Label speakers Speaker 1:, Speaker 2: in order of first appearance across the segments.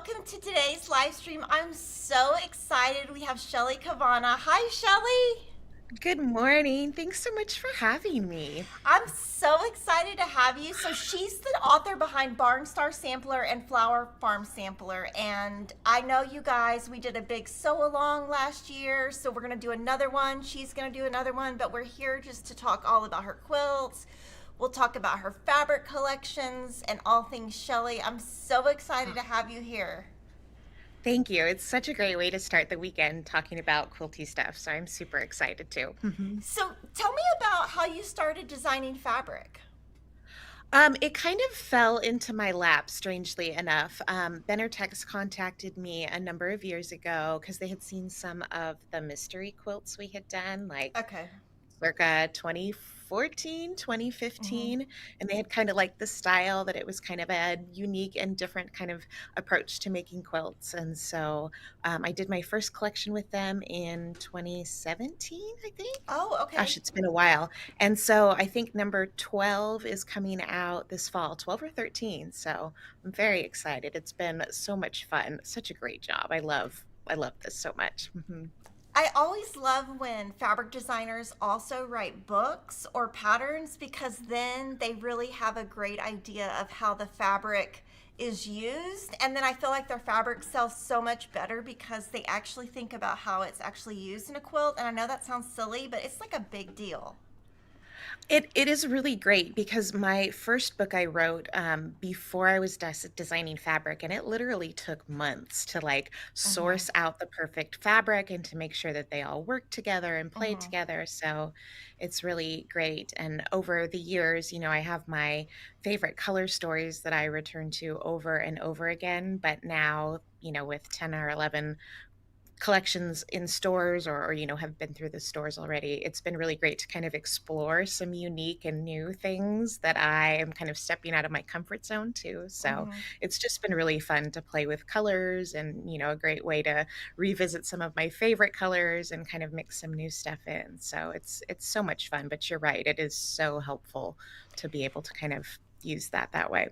Speaker 1: welcome to today's live stream. I'm so excited. We have Shelley Cavanna. Hi, Shelley.
Speaker 2: Good morning. Thanks so much for having me.
Speaker 1: I'm so excited to have you. So she's the author behind Barnstar Sampler and Flower Farm Sampler. And I know you guys, we did a big sew along last year. So we're going to do another one. She's going to do another one. But we're here just to talk all about her quilts. We'll talk about her fabric collections and all things Shelley. I'm so excited
Speaker 2: Oh,
Speaker 1: to have you here.
Speaker 2: thank you. It's such a great way to start the weekend talking about quilty stuff. So I'm super excited too.
Speaker 1: So tell me about how you started designing fabric.
Speaker 2: It kind of fell into my lap, strangely enough. Benartex contacted me a number of years ago because they had seen some of the mystery quilts we had done, like
Speaker 1: Okay.
Speaker 2: circa 2014,
Speaker 1: Mm-hmm.
Speaker 2: 2015, and they had kind of liked the style that it was kind of a unique and different kind of approach to making quilts. And so I did my first collection with them in 2017, I think.
Speaker 1: Oh, okay.
Speaker 2: Gosh, it's been a while. And so I think number 12 is coming out this fall, 12 or 13. So I'm very excited. It's been so much fun. Such a great job. I love this so much.
Speaker 1: I always love when fabric designers also write books or patterns because then they really have a great idea of how the fabric is used. And then I feel like their fabric sells so much better because they actually think about how it's actually used in a quilt. And I know that sounds silly, but it's like a big deal.
Speaker 2: It is really great because my first book I wrote before I was designing fabric, and it literally took months to like
Speaker 1: Mm-hmm.
Speaker 2: source out the perfect fabric and to make sure that they all work together and play
Speaker 1: Mm-hmm.
Speaker 2: together. So it's really great. And over the years, I have my favorite color stories that I return to over and over again. But now, with 10 or 11 collections in stores or have been through the stores already, it's been really great to kind of explore some unique and new things that I am kind of stepping out of my comfort zone too. So
Speaker 1: Mm-hmm.
Speaker 2: it's just been really fun to play with colors and a great way to revisit some of my favorite colors and kind of mix some new stuff in. So it's so much fun, but you're right, it is so helpful to be able to kind of use that way.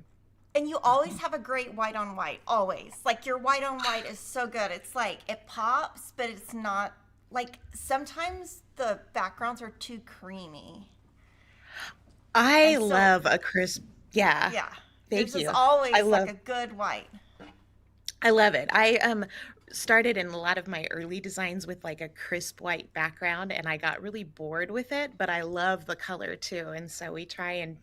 Speaker 1: And you always have a great white on white, always. Like your white on white is so good. It's like it pops, but it's not like sometimes the backgrounds are too creamy.
Speaker 2: I
Speaker 1: And so,
Speaker 2: love a crisp, yeah.
Speaker 1: yeah,
Speaker 2: Thank
Speaker 1: yours is
Speaker 2: you. I
Speaker 1: always like
Speaker 2: love
Speaker 1: a good white.
Speaker 2: I love it. I started in a lot of my early designs with like a crisp white background and I got really bored with it, but I love the color too. And so we try and,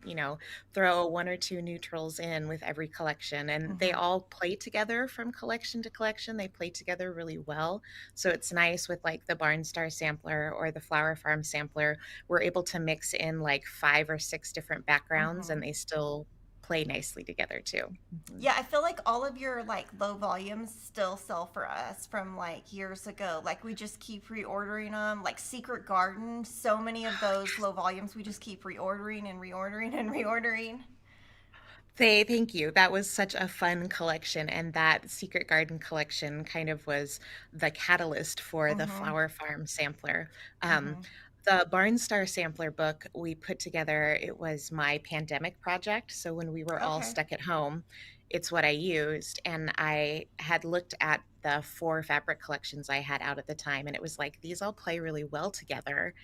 Speaker 2: throw one or two neutrals in with every collection and they
Speaker 1: Hmm.
Speaker 2: all play together from collection to collection. They play together really well. So it's nice with like the Barnstar sampler or the Flower Farm sampler. We're able to mix in like 5 or 6 different backgrounds and
Speaker 1: Hmm.
Speaker 2: they still play nicely together too. Mhm.
Speaker 1: Yeah, I feel like all of your like low volumes still sell for us from like years ago. Like we just keep reordering them. Like Secret Garden, so many of those low volumes we just keep reordering and reordering and reordering.
Speaker 2: Thank you. That was such a fun collection, and that Secret Garden collection kind of was the catalyst for the
Speaker 1: Mm-hmm.
Speaker 2: Flower Farm sampler. Um,
Speaker 1: Mm-hmm.
Speaker 2: the Barnstar sampler book we put together, it was my pandemic project. So when we were all
Speaker 1: Okay.
Speaker 2: stuck at home, it's what I used. And I had looked at the 4 fabric collections I had out at the time, and it was like, these all play really well together.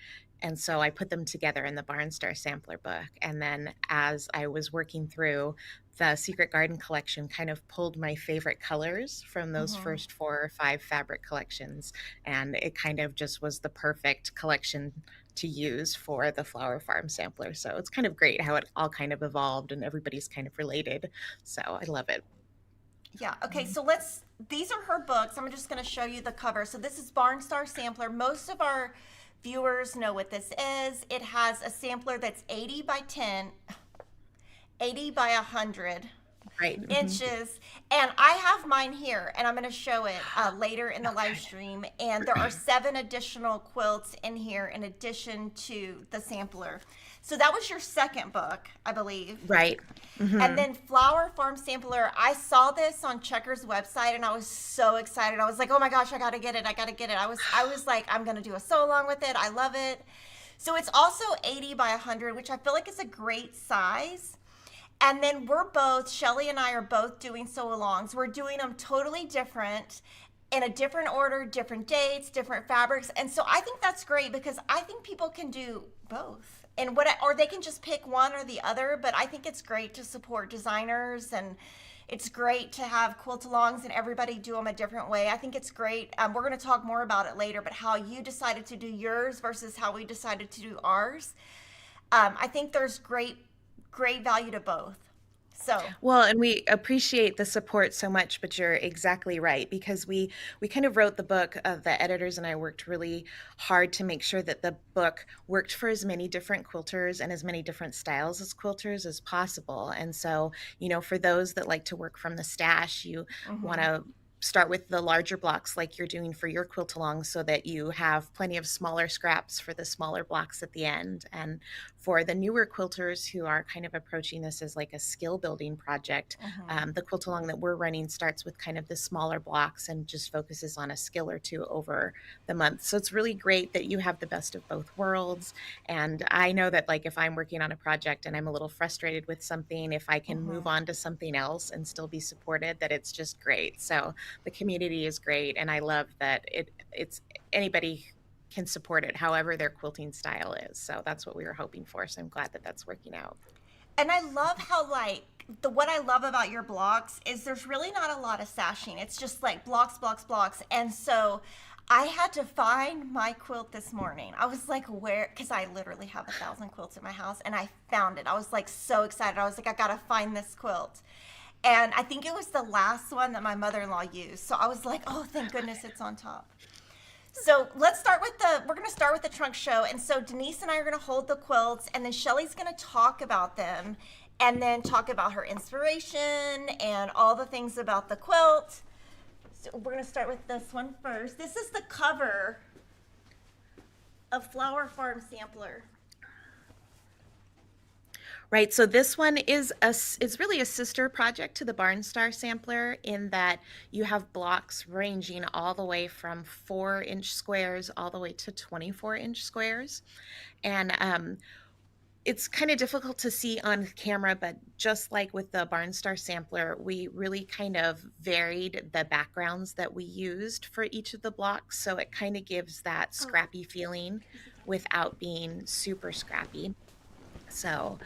Speaker 2: And so I put them together in the Barnstar sampler book. And then as I was working through, the Secret Garden collection kind of pulled my favorite colors from those
Speaker 1: Mm-hmm.
Speaker 2: first 4 or 5 fabric collections. And it kind of just was the perfect collection to use for the Flower Farm sampler. So it's kind of great how it all kind of evolved and everybody's kind of related. So I love it.
Speaker 1: Yeah. Okay. So let's. These are her books. I'm just going to show you the cover. So this is Barnstar Sampler. Most of our viewers know what this is. It has a sampler that's 80 by 10, 80 by 100
Speaker 2: Right. Mhm.
Speaker 1: inches, and I have mine here and I'm going to show it later in the live
Speaker 2: Okay.
Speaker 1: stream. And there are 7 additional quilts in here in addition to the sampler. So that was your second book, I believe.
Speaker 2: Right.
Speaker 1: And
Speaker 2: Hmm.
Speaker 1: then Flower Farm Sampler, I saw this on Checkers website and I was so excited. I was like, "Oh my gosh, I got to get it. I got to get it." I was like, "I'm going to do a sew along with it. I love it." So it's also 80 by 100, which I feel like is a great size. And then we're both, Shelley and I are both doing sew alongs. We're doing them totally different, in a different order, different dates, different fabrics. And so I think that's great because I think people can do both. And or they can just pick one or the other, but I think it's great to support designers, and it's great to have quilt alongs and everybody do them a different way. I think it's great. We're going to talk more about it later, but how you decided to do yours versus how we decided to do ours. I think there's great value to both. So,
Speaker 2: Well, and we appreciate the support so much, but you're exactly right because we kind of wrote the book. The editors and I worked really hard to make sure that the book worked for as many different quilters and as many different styles as quilters as possible. And so, for those that like to work from the stash, you want to start with the larger blocks like you're doing for your quilt along so that you have plenty of smaller scraps for the smaller blocks at the end. And for the newer quilters who are kind of approaching this as like a skill building project, the quilt along that we're running starts with kind of the smaller blocks and just focuses on a skill or two over the month. So it's really great that you have the best of both worlds. And I know that like if I'm working on a project and I'm a little frustrated with something, if I can move on to something else and still be supported, that it's just great. So the community is great, and I love that it's anybody can support it however their quilting style is. So that's what we were hoping for. So I'm glad that that's working out.
Speaker 1: and I love how what I love about your blocks is there's really not a lot of sashing. It's just like blocks, blocks, blocks. And so I had to find my quilt this morning. I was like, where? Because I literally have 1,000 quilts in my house, and I found it. I was like so excited. I was like, I gotta find this quilt. And I think it was the last one that my mother-in-law used. So I was like, oh, thank goodness it's on top. So we're going to start with the trunk show. And so Denise and I are going to hold the quilts, and then Shelley's going to talk about them, and then talk about her inspiration and all the things about the quilt. So we're going to start with this one first. This is the cover of Flower Farm Sampler.
Speaker 2: Right. So this one is really a sister project to the Barnstar Sampler in that you have blocks ranging all the way from 4-inch squares all the way to 24-inch squares. And it's kind of difficult to see on camera, but just like with the Barnstar Sampler, we really kind of varied the backgrounds that we used for each of the blocks. So it kind of gives that scrappy feeling without being super scrappy. So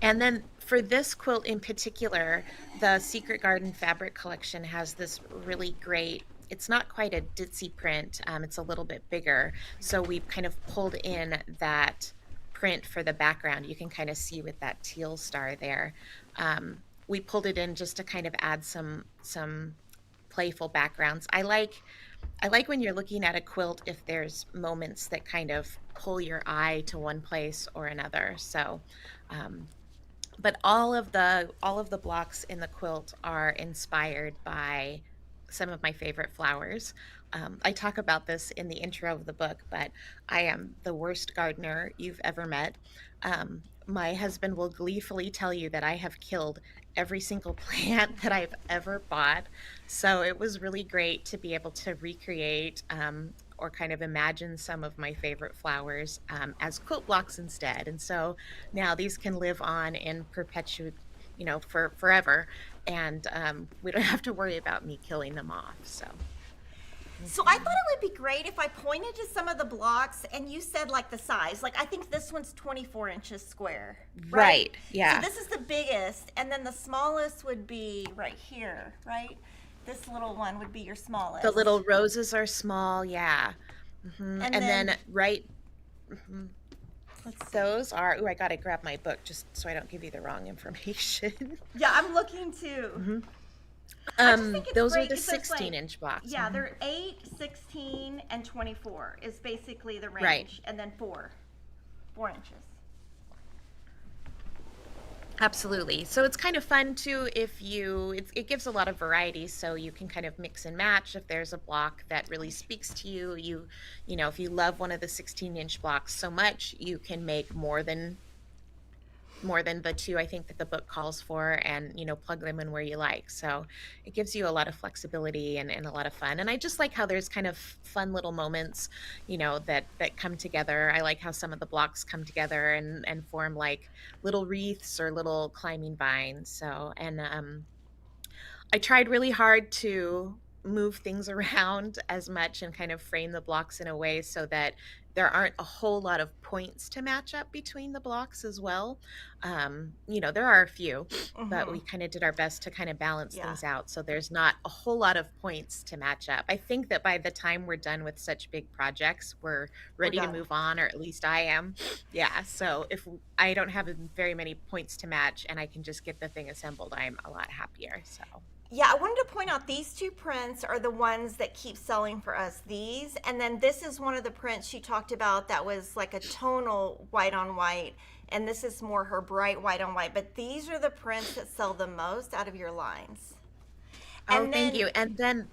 Speaker 2: and then for this quilt in particular, the Secret Garden Fabric Collection has this really great, it's not quite a ditzy print, it's a little bit bigger. So we've kind of pulled in that print for the background. You can kind of see with that teal star there. We pulled it in just to kind of add some playful backgrounds. I like when you're looking at a quilt if there's moments that kind of pull your eye to one place or another. So, but all of the blocks in the quilt are inspired by some of my favorite flowers. I talk about this in the intro of the book, but I am the worst gardener you've ever met. My husband will gleefully tell you that I have killed every single plant that I've ever bought. So it was really great to be able to recreate or kind of imagine some of my favorite flowers as quilt blocks instead. And so now these can live on in perpetuity, for forever. And we don't have to worry about me killing them off.
Speaker 1: So I thought it would be great if I pointed to some of the blocks and you said like the size. Like I think this one's 24 inches square.
Speaker 2: Right. Yeah.
Speaker 1: So this is the biggest, and then the smallest would be right here, right? This little one would be your smallest.
Speaker 2: The little roses are small, yeah. And then right, those are, I gotta grab my book just so I don't give you the wrong information.
Speaker 1: Yeah, I'm looking too.
Speaker 2: Those are the 16-inch blocks.
Speaker 1: Yeah, they're 8, 16, and 24 is basically the range.
Speaker 2: Right.
Speaker 1: And then 4 inches.
Speaker 2: Absolutely. So it's kind of fun too it gives a lot of variety, so you can kind of mix and match if there's a block that really speaks to you. If you love one of the 16-inch blocks so much, you can make more than more than the two I think that the book calls for, and plug them in where you like. So it gives you a lot of flexibility and a lot of fun. And I just like how there's kind of fun little moments, that come together. I like how some of the blocks come together and form like little wreaths or little climbing vines. So, and I tried really hard to move things around as much and kind of frame the blocks in a way so that there aren't a whole lot of points to match up between the blocks as well. There are a few, but we
Speaker 1: Mm-hmm.
Speaker 2: kind of did our best to kind of balance
Speaker 1: Yeah,
Speaker 2: things out. So there's not a whole lot of points to match up. I think that by the time we're done with such big projects, we're
Speaker 1: we're
Speaker 2: ready to
Speaker 1: done.
Speaker 2: move on, or at least I am. Yeah. So if I don't have very many points to match and I can just get the thing assembled, I'm a lot happier. So.
Speaker 1: Yeah, I wanted to point out these two prints are the ones that keep selling for us. These, and then this is one of the prints she talked about that was like a tonal white on white, and this is more her bright white on white. But these are the prints that sell the most out of your lines.
Speaker 2: Oh,
Speaker 1: And
Speaker 2: thank
Speaker 1: then,
Speaker 2: you. And then,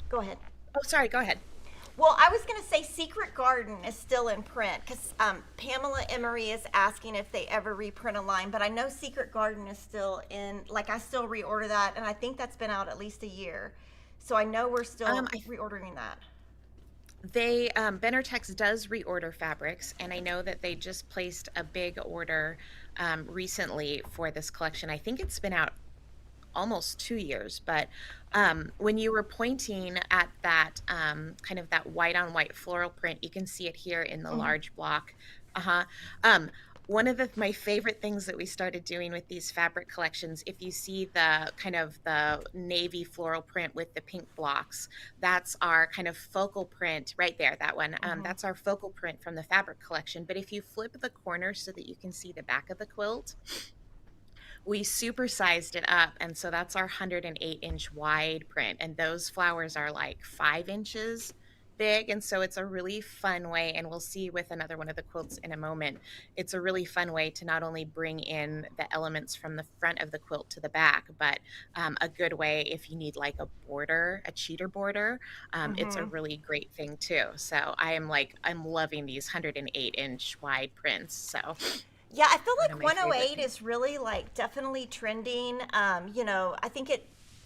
Speaker 1: go ahead.
Speaker 2: oh, sorry, go ahead.
Speaker 1: Well, I was going to say Secret Garden is still in print because Pamela Emery is asking if they ever reprint a line, but I know Secret Garden is still in, like, I still reorder that, and I think that's been out at least a year. So I know we're still
Speaker 2: I
Speaker 1: reordering that.
Speaker 2: They Benartex does reorder fabrics, and I know that they just placed a big order recently for this collection. I think it's been out almost 2 years, but when you were pointing at that kind of that white on white floral print, you can see it here in the
Speaker 1: Hmm.
Speaker 2: large block. Uh-huh. Um, one of my favorite things that we started doing with these fabric collections, if you see the kind of the navy floral print with the pink blocks, that's our kind of focal print right there, that one.
Speaker 1: Hmm.
Speaker 2: That's our focal print from the fabric collection. But if you flip the corner so that you can see the back of the quilt, we supersized it up, and so that's our 108-inch wide print, and those flowers are like 5 inches big. And so it's a really fun way, and we'll see with another one of the quilts in a moment, it's a really fun way to not only bring in the elements from the front of the quilt to the back, but a good way if you need like a border, a cheater border. It's a
Speaker 1: Hmm.
Speaker 2: really great thing too. So I'm loving these 108-inch wide prints. So
Speaker 1: Yeah, I feel
Speaker 2: one of
Speaker 1: like
Speaker 2: my favorite
Speaker 1: 108
Speaker 2: things.
Speaker 1: is really like definitely trending. I think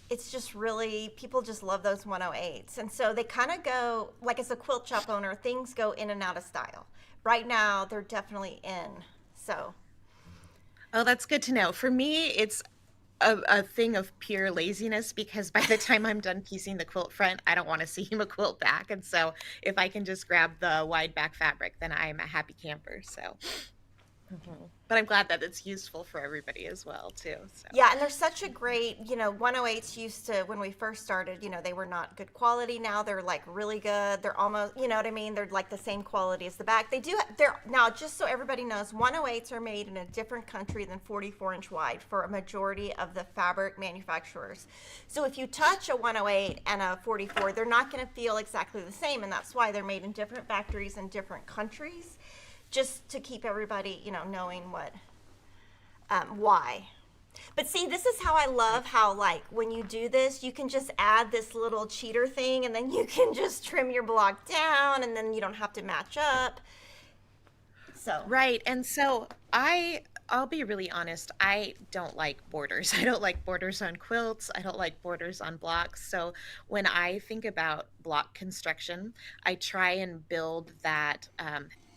Speaker 1: it's just really people just love those 108s. And so they kind of go like as a quilt shop owner, things go in and out of style. Right now, they're definitely in. So,
Speaker 2: Oh, that's good to know. For me, it's a thing of pure laziness, because by the time I'm done piecing the quilt front, I don't want to seam a quilt back. And so if I can just grab the wide back fabric, then I'm a happy camper. So, but I'm glad that it's useful for everybody as well, too. So,
Speaker 1: yeah, and they're such a great, 108s used to, when we first started, they were not good quality. Now they're like really good. They're almost, you know what I mean? They're like the same quality as the back. They're, now, just so everybody knows, 108s are made in a different country than 44-inch wide for a majority of the fabric manufacturers. So if you touch a 108 and a 44, they're not going to feel exactly the same. And that's why they're made in different factories in different countries, just to keep everybody, knowing why. But see, this is how I love how, like, when you do this, you can just add this little cheater thing and then you can just trim your block down and then you don't have to match up. So,
Speaker 2: right. And so I'll be really honest, I don't like borders. I don't like borders on quilts. I don't like borders on blocks. So when I think about block construction, I try and build that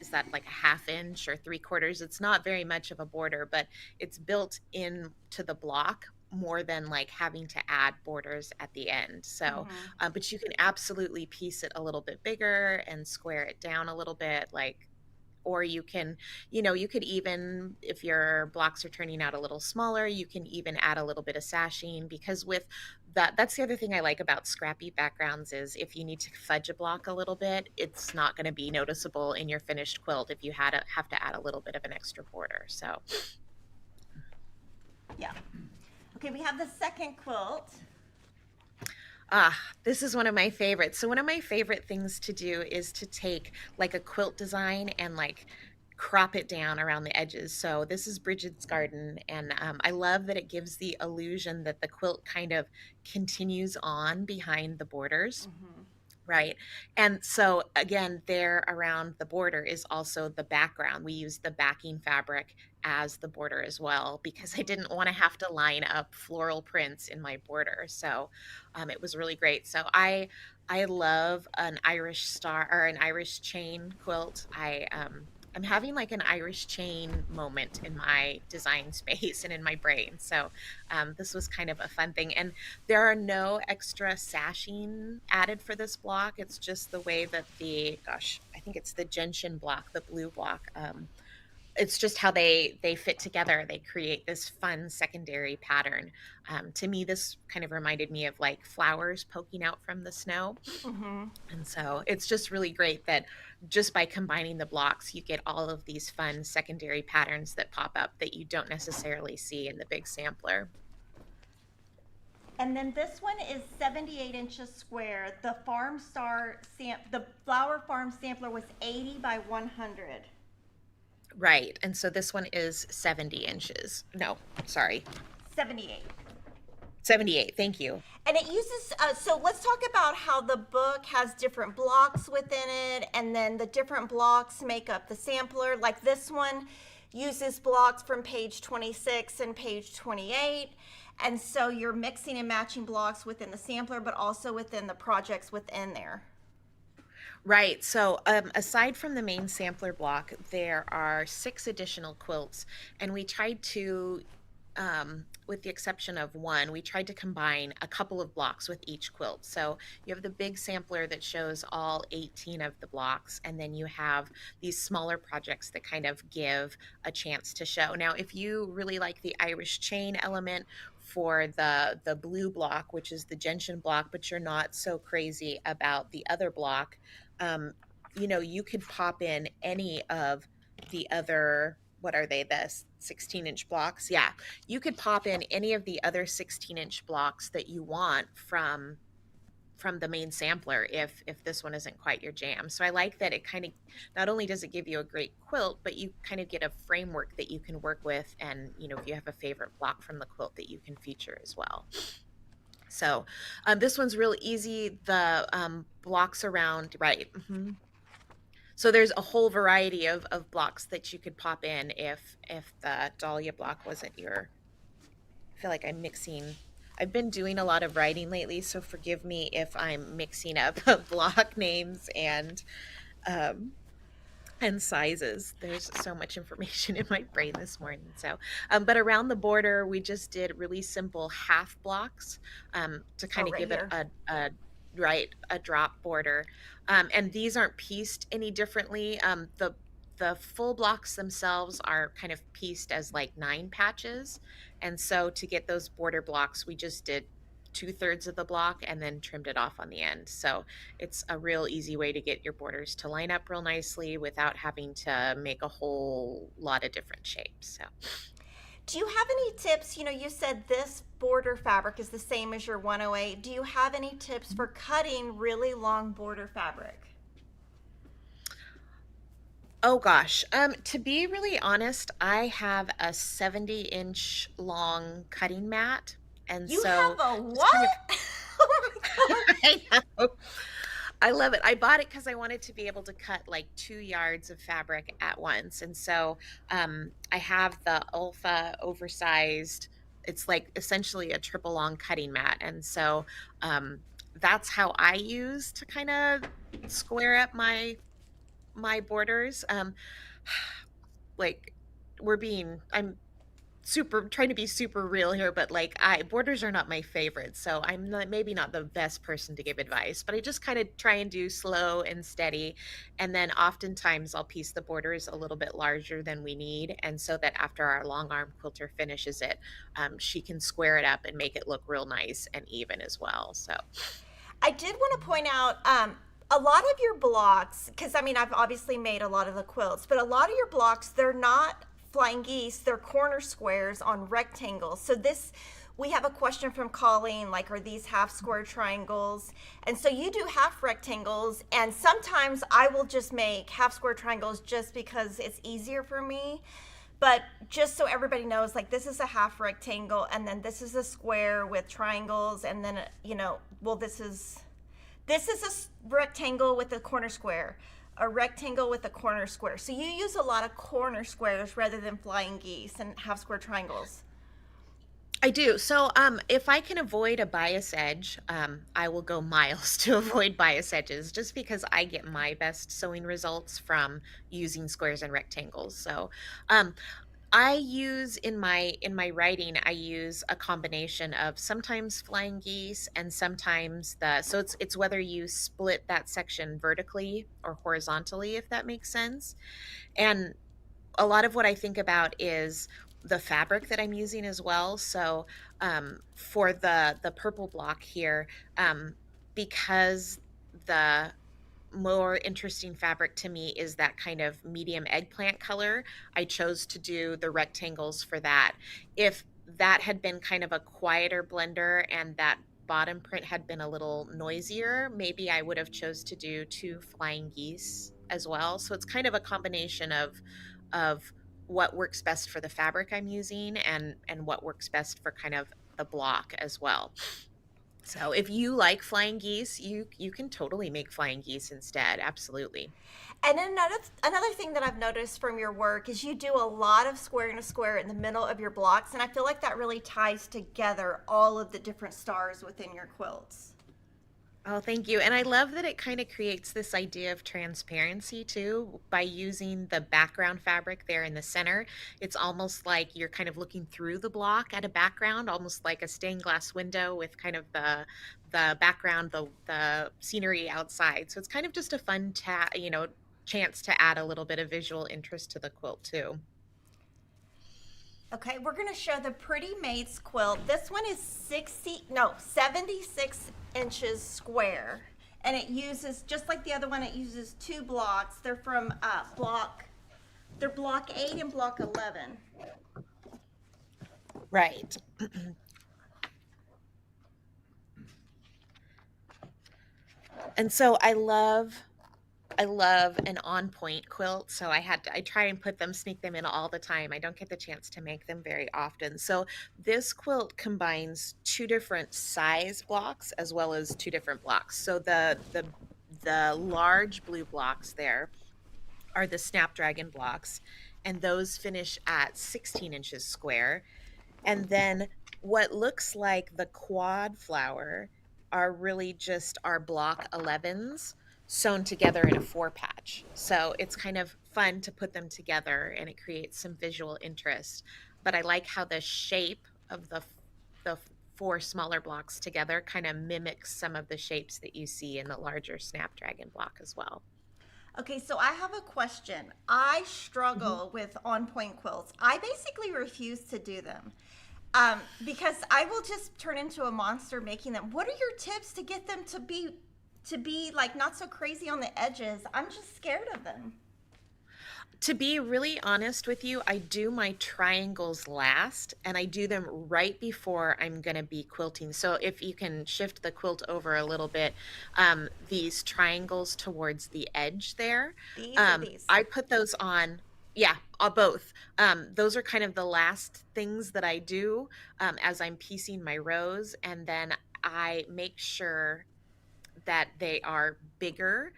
Speaker 2: is that like a half inch or 3/4? It's not very much of a border, but it's built into the block more than like having to add borders at the end. So,
Speaker 1: mhm.
Speaker 2: but you can absolutely piece it a little bit bigger and square it down a little bit, like, or you can, you could even, if your blocks are turning out a little smaller, you can even add a little bit of sashing, because with that's the other thing I like about scrappy backgrounds is if you need to fudge a block a little bit, it's not going to be noticeable in your finished quilt if you have to add a little bit of an extra border. So
Speaker 1: Yeah. Okay, we have the second quilt.
Speaker 2: this is one of my favorites. So one of my favorite things to do is to take like a quilt design and like crop it down around the edges. So this is Bridget's Garden, and I love that it gives the illusion that the quilt kind of continues on behind the borders.
Speaker 1: Hmm.
Speaker 2: Right. And so again, there around the border is also the background. We use the backing fabric as the border as well because I didn't want to have to line up floral prints in my border. So it was really great. So I love an Irish star or an Irish chain quilt. I'm having like an Irish chain moment in my design space and in my brain. So this was kind of a fun thing. And there are no extra sashing added for this block. It's just the way that gosh, I think it's the gentian block, the blue block. It's just how they fit together. They create this fun secondary pattern. To me, this kind of reminded me of like flowers poking out from the snow.
Speaker 1: Hmm.
Speaker 2: And so it's just really great that just by combining the blocks, you get all of these fun secondary patterns that pop up that you don't necessarily see in the big sampler.
Speaker 1: And then this one is 78 inches square. The Flower Farm sampler was 80 by 100.
Speaker 2: Right. And so this one is 70 inches. No, sorry.
Speaker 1: 78.
Speaker 2: 78. Thank you.
Speaker 1: And it uses, so let's talk about how the book has different blocks within it, and then the different blocks make up the sampler. Like this one uses blocks from page 26 and page 28. And so you're mixing and matching blocks within the sampler, but also within the projects within there.
Speaker 2: Right. So, aside from the main sampler block, there are 6 additional quilts, and we tried to, with the exception of one, we tried to combine a couple of blocks with each quilt. So, you have the big sampler that shows all 18 of the blocks, and then you have these smaller projects that kind of give a chance to show. Now, if you really like the Irish chain element for the blue block, which is the gentian block, but you're not so crazy about the other block, you could pop in any of the other, what are they, the 16-inch blocks? Yeah, you could pop in any of the other 16-inch blocks that you want from the main sampler if this one isn't quite your jam. So I like that it kind of, not only does it give you a great quilt, but you kind of get a framework that you can work with, and if you have a favorite block from the quilt that you can feature as well. So this one's real easy. The blocks around, right. So there's a whole variety of blocks that you could pop in if the Dahlia block wasn't your, I feel like I've been doing a lot of writing lately, so forgive me if I'm mixing up block names um, and sizes. There's so much information in my brain this morning. So, but around the border, we just did really simple half blocks to kind of
Speaker 1: Right
Speaker 2: give it
Speaker 1: here.
Speaker 2: a drop border. And these aren't pieced any differently. The full blocks themselves are kind of pieced as like 9 patches. And so to get those border blocks, we just did 2/3 of the block and then trimmed it off on the end. So it's a real easy way to get your borders to line up real nicely without having to make a whole lot of different shapes. So
Speaker 1: Do you have any tips? You said this border fabric is the same as your 108. Do you have any tips for cutting really long border fabric?
Speaker 2: oh gosh, to be really honest, I have a 70-inch long cutting mat. And
Speaker 1: You
Speaker 2: so
Speaker 1: have a
Speaker 2: just kind of
Speaker 1: what? Oh my God.
Speaker 2: I know. I love it. I bought it because I wanted to be able to cut like 2 yards of fabric at once. And so I have the Ulfa oversized, it's like essentially a triple long cutting mat. And so that's how I use to kind of square up my borders. Like I'm super trying to be super real here, but like I borders are not my favorite, so I'm not, maybe not the best person to give advice, but I just kind of try and do slow and steady, and then oftentimes I'll piece the borders a little bit larger than we need, and so that after our long arm quilter finishes it, she can square it up and make it look real nice and even as well. So
Speaker 1: I did want to point out a lot of your blocks, because I've obviously made a lot of the quilts, but a lot of your blocks, they're not flying geese, they're corner squares on rectangles. So we have a question from Colleen, like, are these half square triangles? And so you do half rectangles, and sometimes I will just make half square triangles just because it's easier for me. But just so everybody knows, like, this is a half rectangle, and then this is a square with triangles, and then, This is rectangle with a corner square. A rectangle with a corner square. So you use a lot of corner squares rather than flying geese and half square triangles.
Speaker 2: I do. So, if I can avoid a bias edge, I will go miles to avoid bias edges just because I get my best sewing results from using squares and rectangles. So, um, I use in my writing, I use a combination of sometimes flying geese and sometimes so it's whether you split that section vertically or horizontally, if that makes sense. And a lot of what I think about is the fabric that I'm using as well. So for the purple block here, because the more interesting fabric to me is that kind of medium eggplant color, I chose to do the rectangles for that. If that had been kind of a quieter blender and that bottom print had been a little noisier, maybe I would have chose to do two flying geese as well. So it's kind of a combination of what works best for the fabric I'm using and what works best for kind of the block as well. So if you like flying geese, you can totally make flying geese instead. Absolutely.
Speaker 1: And then another thing that I've noticed from your work is you do a lot of square and a square in the middle of your blocks, and I feel like that really ties together all of the different stars within your quilts.
Speaker 2: Oh, thank you. And I love that it kind of creates this idea of transparency too by using the background fabric there in the center. It's almost like you're kind of looking through the block at a background, almost like a stained glass window with kind of the background, the scenery outside. So it's kind of just a fun chance to add a little bit of visual interest to the quilt too.
Speaker 1: Okay, we're gonna show the Pretty Maids quilt. This one is 76 inches square. And it uses, just like the other one, it uses two blocks. They're from they're block 8 and block 11.
Speaker 2: Right. And so I love an on-point quilt, so I try and sneak them in all the time. I don't get the chance to make them very often. So this quilt combines two different size blocks as well as two different blocks. So the large blue blocks there are the Snapdragon blocks, and those finish at 16 inches square. And then what looks like the quad flower are really just our block 11s sewn together in a four patch. So it's kind of fun to put them together and it creates some visual interest. But I like how the shape of the four smaller blocks together kind of mimics some of the shapes that you see in the larger Snapdragon block as well.
Speaker 1: Okay, so I have a question. I
Speaker 2: Mhm.
Speaker 1: struggle with on-point quilts. I basically refuse to do them because I will just turn into a monster making them. What are your tips to get them to be like not so crazy on the edges? I'm just scared of them.
Speaker 2: To be really honest with you, I do my triangles last and I do them right before I'm going to be quilting. So if you can shift the quilt over a little bit, these triangles towards the edge there,
Speaker 1: These or these?
Speaker 2: I put those on. Yeah, both. Those are kind of the last things that I do as I'm piecing my rows. And then I make sure that they are bigger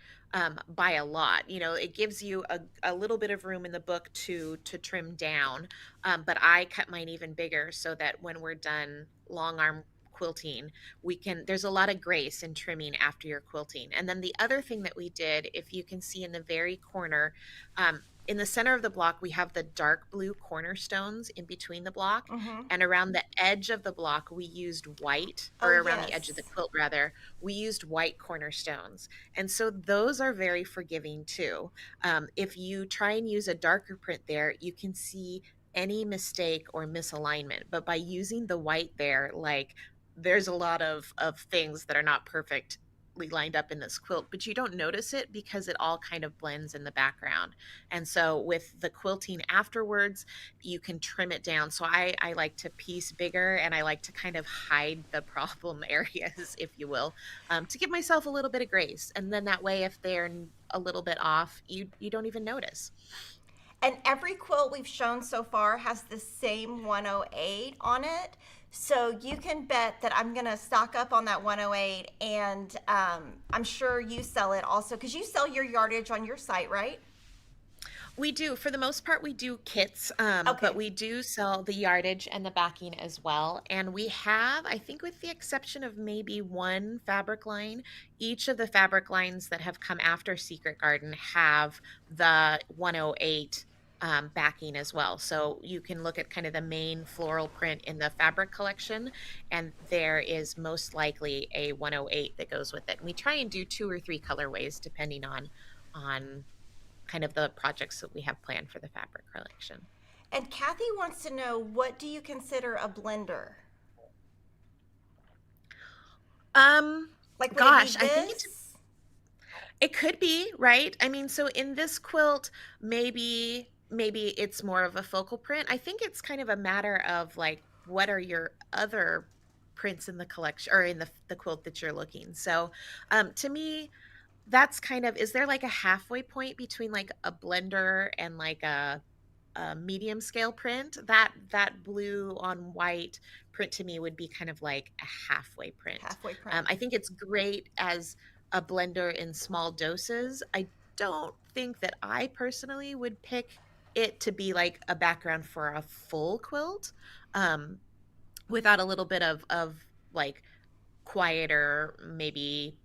Speaker 2: by a lot. You know, it gives you a little bit of room in the book to trim down, but I cut mine even bigger so that when we're done long arm quilting, we can. There's a lot of grace in trimming after you're quilting. And then the other thing that we did, if you can see in the very corner, in the center of the block, we have the dark blue cornerstones in between the block.
Speaker 1: Mm-hmm.
Speaker 2: And around the edge of the block, we used white,
Speaker 1: Oh,
Speaker 2: or around the edge of the
Speaker 1: yes.
Speaker 2: quilt, rather, we used white cornerstones. And so those are very forgiving too. If you try and use a darker print there, you can see any mistake or misalignment. But by using the white there, like there's a lot of things that are not perfectly lined up in this quilt, but you don't notice it because it all kind of blends in the background. And so with the quilting afterwards, you can trim it down. So I like to piece bigger and I like to kind of hide the problem areas, if you will, to give myself a little bit of grace. And then that way, if they're a little bit off, you don't even notice.
Speaker 1: And every quilt we've shown so far has the same 108 on it. So you can bet that I'm gonna stock up on that 108, and I'm sure you sell it also because you sell your yardage on your site, right?
Speaker 2: We do, for the most part, we do kits, but
Speaker 1: Okay.
Speaker 2: we do sell the yardage and the backing as well. And we have, I think, with the exception of maybe one fabric line, each of the fabric lines that have come after Secret Garden have the 108 backing as well. So you can look at kind of the main floral print in the fabric collection, and there is most likely a 108 that goes with it. And we try and do two or three colorways depending on kind of the projects that we have planned for the fabric collection.
Speaker 1: And Kathy wants to know, what do you consider a blender?
Speaker 2: Um,
Speaker 1: Like, would it be
Speaker 2: gosh, I think
Speaker 1: this?
Speaker 2: it could be, right? I mean, so in this quilt, maybe it's more of a focal print. I think it's kind of a matter of like what are your other prints in the collection or in the quilt that you're looking. So, to me, that's kind of, is there like a halfway point between like a blender and like a medium scale print? That blue on white print to me would be kind of like a halfway print.
Speaker 1: Halfway print.
Speaker 2: I think it's great as a blender in small doses. I don't think that I personally would pick it to be like a background for a full quilt, um, without a little bit of like quieter, maybe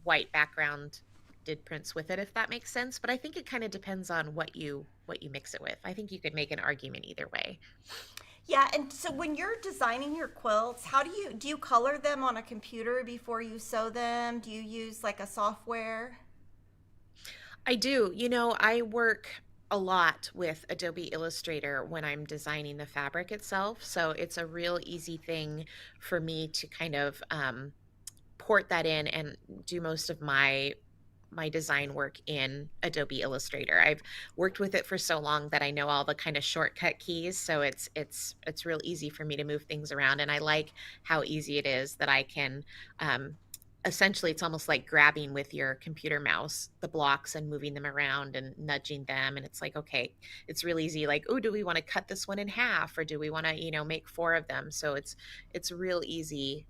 Speaker 2: white background did prints with it, if that makes sense. But I think it kind of depends on what you mix it with. I think you could make an argument either way.
Speaker 1: Yeah, and so when you're designing your quilts, how do you color them on a computer before you sew them? Do you use like a software?
Speaker 2: I do. You know, I work a lot with Adobe Illustrator when I'm designing the fabric itself. So it's a real easy thing for me to kind of port that in and do most of my design work in Adobe Illustrator. I've worked with it for so long that I know all the kind of shortcut keys, so it's real easy for me to move things around, and I like how easy it is that I can essentially it's almost like grabbing with your computer mouse the blocks and moving them around and nudging them, and it's like, okay, it's real easy, like, oh, do we want to cut this one in half, or do we want to, make four of them? So it's real easy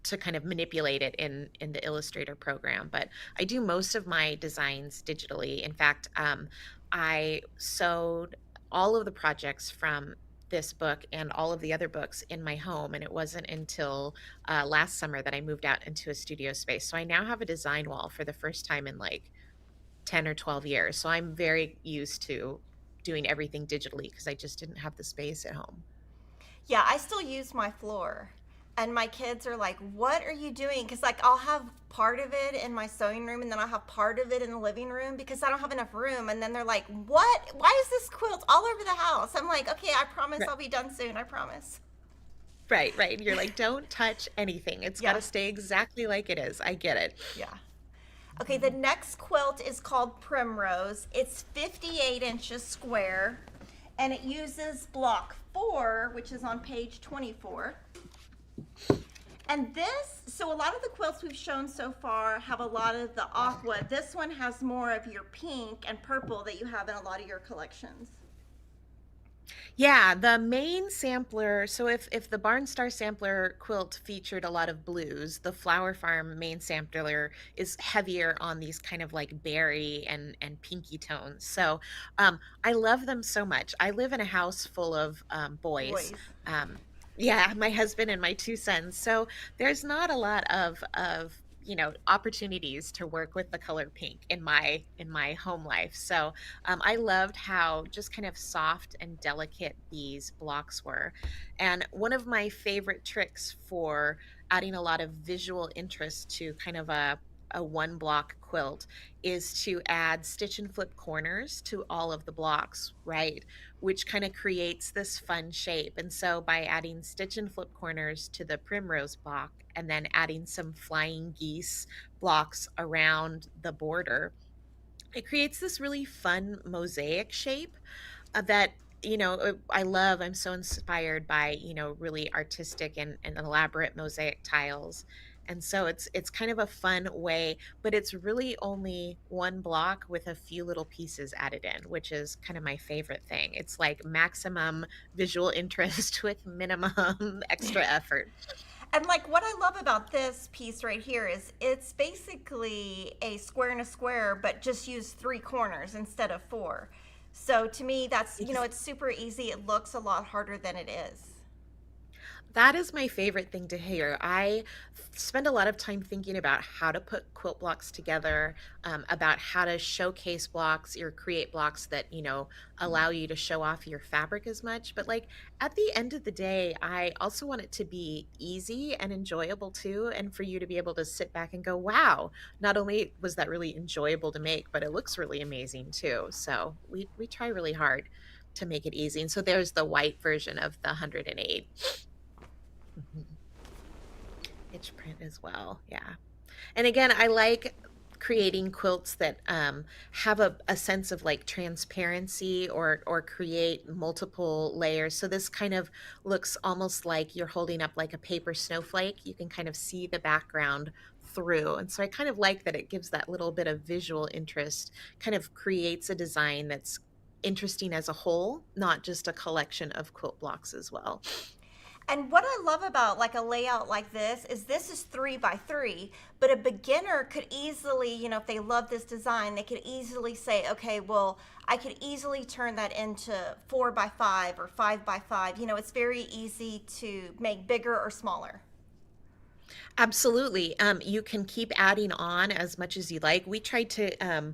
Speaker 2: to kind of manipulate it in the Illustrator program. But I do most of my designs digitally. In fact, I sewed all of the projects from this book and all of the other books in my home, and it wasn't until last summer that I moved out into a studio space. So I now have a design wall for the first time in like 10 or 12 years. So I'm very used to doing everything digitally because I just didn't have the space at home.
Speaker 1: Yeah, I still use my floor. And my kids are like, "What are you doing?" Because like I'll have part of it in my sewing room, and then I'll have part of it in the living room because I don't have enough room. And then they're like, "What? Why is this quilt all over the house?" I'm like, "Okay, I promise I'll be done soon. I promise."
Speaker 2: Right, right. And you're like, don't touch anything. It's got
Speaker 1: Yeah,
Speaker 2: to stay exactly like it is. I get it.
Speaker 1: yeah. Okay, the next quilt is called Primrose. It's 58 inches square, and it uses block 4, which is on page 24. And this, so a lot of the quilts we've shown so far have a lot of the aqua. This one has more of your pink and purple that you have in a lot of your collections.
Speaker 2: Yeah, the main sampler. So if the Barnstar sampler quilt featured a lot of blues, the Flower Farm main sampler is heavier on these kind of like berry and pinky tones. So I love them so much. I live in a house full of boys.
Speaker 1: Boys.
Speaker 2: Um, yeah, my husband and my two sons. So there's not a lot of opportunities to work with the color pink in my home life. So I loved how just kind of soft and delicate these blocks were. And one of my favorite tricks for adding a lot of visual interest to kind of a one block quilt is to add stitch and flip corners to all of the blocks, right? Which kind of creates this fun shape. And so by adding stitch and flip corners to the primrose block and then adding some flying geese blocks around the border, it creates this really fun mosaic shape that I love. I'm so inspired by really artistic and elaborate mosaic tiles, And so it's kind of a fun way, but it's really only one block with a few little pieces added in, which is kind of my favorite thing. It's like maximum visual interest with minimum extra effort.
Speaker 1: And like what I love about this piece right here is it's basically a square and a square, but just use three corners instead of four. So to me, that's, you know, it's super easy. It looks a lot harder than it is.
Speaker 2: That is my favorite thing to hear. I spend a lot of time thinking about how to put quilt blocks together, about how to showcase blocks or create blocks that, allow you to show off your fabric as much. But like at the end of the day, I also want it to be easy and enjoyable too. And for you to be able to sit back and go, wow, not only was that really enjoyable to make, but it looks really amazing too. So we try really hard to make it easy. And so there's the white version of the 108. Mhm. Itch print as well. Yeah. And again, I like creating quilts that have a sense of like transparency or create multiple layers. So this kind of looks almost like you're holding up like a paper snowflake. You can kind of see the background through. And so I kind of like that it gives that little bit of visual interest, kind of creates a design that's interesting as a whole, not just a collection of quilt blocks as well.
Speaker 1: And what I love about like a layout like this is 3 by 3, but a beginner could easily, you know, if they love this design, they could easily say, okay, well, I could easily turn that into 4 by 5 or 5 by 5. You know, it's very easy to make bigger or smaller.
Speaker 2: Absolutely. You can keep adding on as much as you like. We tried to